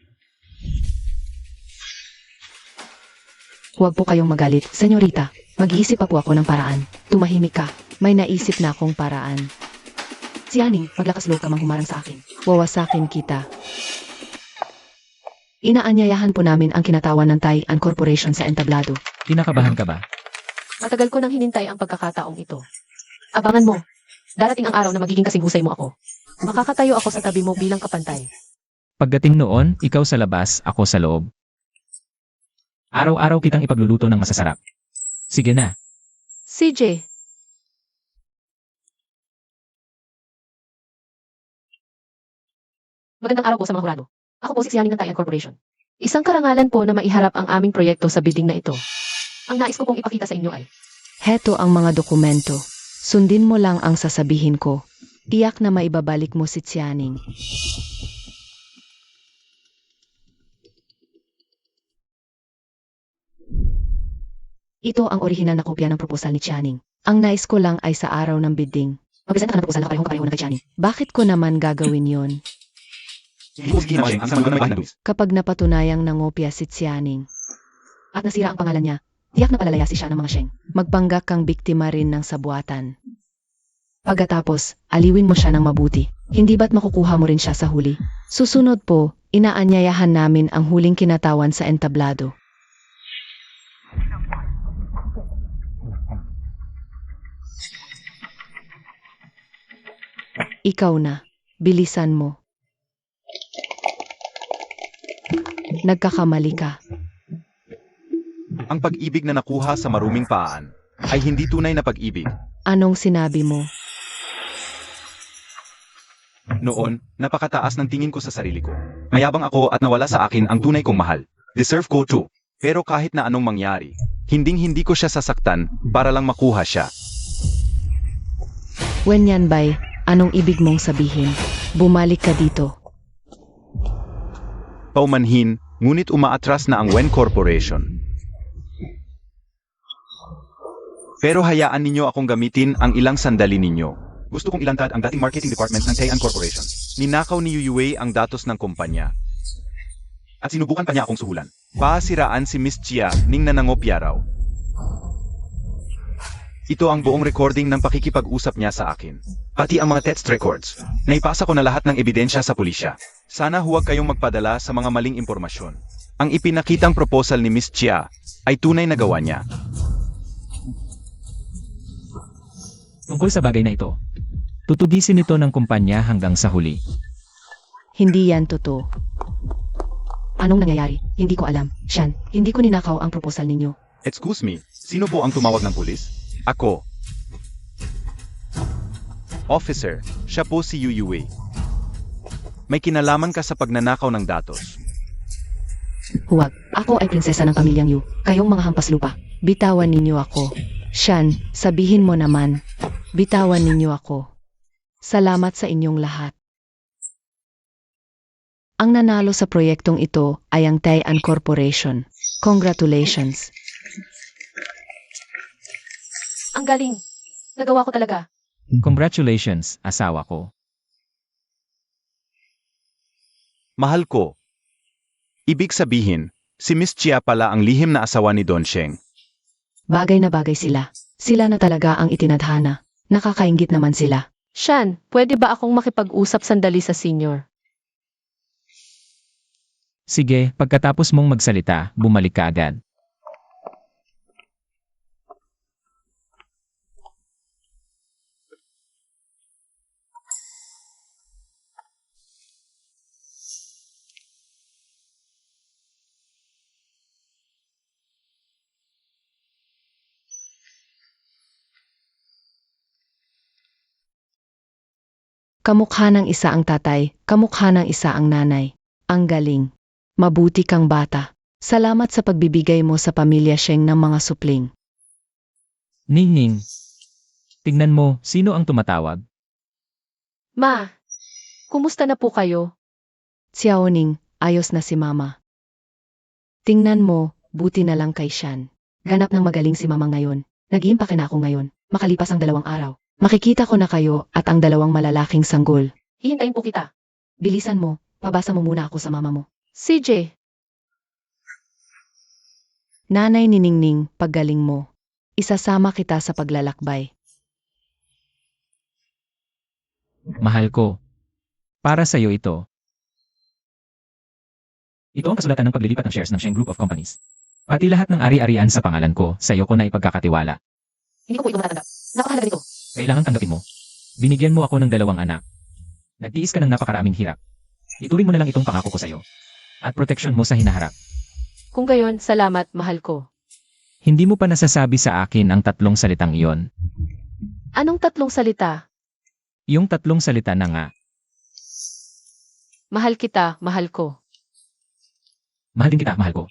Huwag po kayong magalit, senyorita. Mag-iisip pa po ako ng paraan. Tumahimik ka. May naisip na akong paraan. Xianing, maglakas loob ka mang humarang sa akin. Wawasakin kita. Inaanyayahan po namin ang kinatawan ng Taian Corporation sa entablado. Kinakabahan ka ba? matagal ko nang hinintay ang pagkakataong ito. Abangan mo. Darating ang araw na magiging kasing husay mo ako. Makakatayo ako sa tabi mo bilang kapantay. Pagdating noon, ikaw sa labas, ako sa loob. Araw-araw kitang ipagluluto ng masasarap. Sige na. CJ, magandang araw po sa mga hurado. Ako po si Xianing ng Taian Corporation. Isang karangalan po na maiharap ang aming proyekto sa bidding na ito. Ang nais ko pong ipakita sa inyo ay, Heto ang mga dokumento. Sundin mo lang ang sasabihin ko. Tiyak na maibabalik mo si Xianing. Ito ang orihinal na kopya ng proposal ni Xianing. Ang nais ko lang ay sa araw ng bidding. mag-presenta ka ng proposal na kapareho na kay Xianing. Bakit ko naman gagawin yon? Kapag napatunayang nangopya si Xianing, At nasira ang pangalan niya, tiyak na palalaya si siya ng mga Sheng. magpanggap kang biktima rin ng sabuatan. Pagkatapos, aliwin mo siya ng mabuti. Hindi ba't makukuha mo rin siya sa huli? Susunod po, inaanyayahan namin ang huling kinatawan sa entablado. Ikaw na. Bilisan mo. Nagkakamali ka. Ang pag-ibig na nakuha sa maruming paan ay hindi tunay na pag-ibig. Anong sinabi mo? Noon, napakataas ng tingin ko sa sarili ko. Mayabang ako at nawala sa akin ang tunay kong mahal. Deserve ko too. Pero kahit na anong mangyari, hinding-hindi ko siya sasaktan para lang makuha siya. Wenyan Bay, anong ibig mong sabihin? Bumalik ka dito. Paumanhin, ngunit umaatras na ang Wen Corporation. Pero hayaan ninyo akong gamitin ang ilang sandali ninyo. Gusto kong ilantad ang dating marketing department ng Taian Corporation. Ninakaw ni Yuyue ang datos ng kumpanya. At sinubukan pa niya akong suhulan. Pasiraan si Miss Chia ning nanangopya raw. Ito ang buong recording ng pakikipag-usap niya sa akin. Pati ang mga text records. Naipasa ko na lahat ng ebidensya sa pulisya. Sana huwag kayong magpadala sa mga maling impormasyon. Ang ipinakitang proposal ni Miss Chia ay tunay na gawa niya. Tungkol sa bagay na ito, tutugisin ito ng kumpanya hanggang sa huli. Hindi yan totoo. Anong nangyayari? Hindi ko alam. Shan, hindi ko ninakaw ang proposal ninyo. Excuse me, sino po ang tumawag ng pulis? Ako. Officer, siya po si Yuyue. May kinalaman ka sa pagnanakaw ng datos. Huwag. Ako ay prinsesa ng pamilyang Yu. Kayong mga hampas lupa. Bitawan ninyo ako. Shan, sabihin mo naman. Bitawan ninyo ako. Salamat sa inyong lahat. Ang nanalo sa proyektong ito ay ang Taean Corporation. Congratulations. Ang galing. Nagawa ko talaga. Congratulations, asawa ko. Mahal ko. Ibig sabihin, si Miss Chia pala ang lihim na asawa ni Don Sheng. Bagay na bagay sila. Sila na talaga ang itinadhana. Nakakaingit naman sila. Shan, pwede ba akong makipag-usap sandali sa senior? Sige, pagkatapos mong magsalita, bumalik ka agad. Kamukha ng isa ang tatay, kamukha ng isa ang nanay. Ang galing. Mabuti kang bata. Salamat sa pagbibigay mo sa pamilya Sheng ng mga supling. Ning. Tingnan mo, sino ang tumatawag? Ma, kumusta na po kayo? Xiaoning, ayos na si mama. Tingnan mo, buti na lang kay Shan. Ganap ng magaling si mama ngayon. Nag-iimpake na ako ngayon, makalipas ang 2 araw. Makikita ko na kayo at ang 2 malalaking sanggol. Hihintayin po kita. Bilisan mo, pabasa mo muna ako sa mama mo. CJ, Nanay ni Ningning, paggaling mo. Isasama kita sa paglalakbay. Mahal ko. Para sa'yo ito. Ito ang kasulatan ng paglilipat ng shares ng Sheng Group of Companies. Pati lahat ng ari-arian sa pangalan ko, sa'yo ko na ipagkakatiwala. hindi ko po ito matatanggap. Napakahalaga nito. Kailangan tanggapin mo. Binigyan mo ako ng 2 anak. Nagtiis ka ng napakaraming hirap. Ituring mo na lang itong pangako ko sa'yo. At proteksyon mo sa hinaharap. Kung gayon, salamat, mahal ko. Hindi mo pa nasasabi sa akin ang 3 salitang iyon. Anong 3 salita? Yung 3 salita na nga. Mahal kita, mahal ko. Mahal din kita, mahal ko.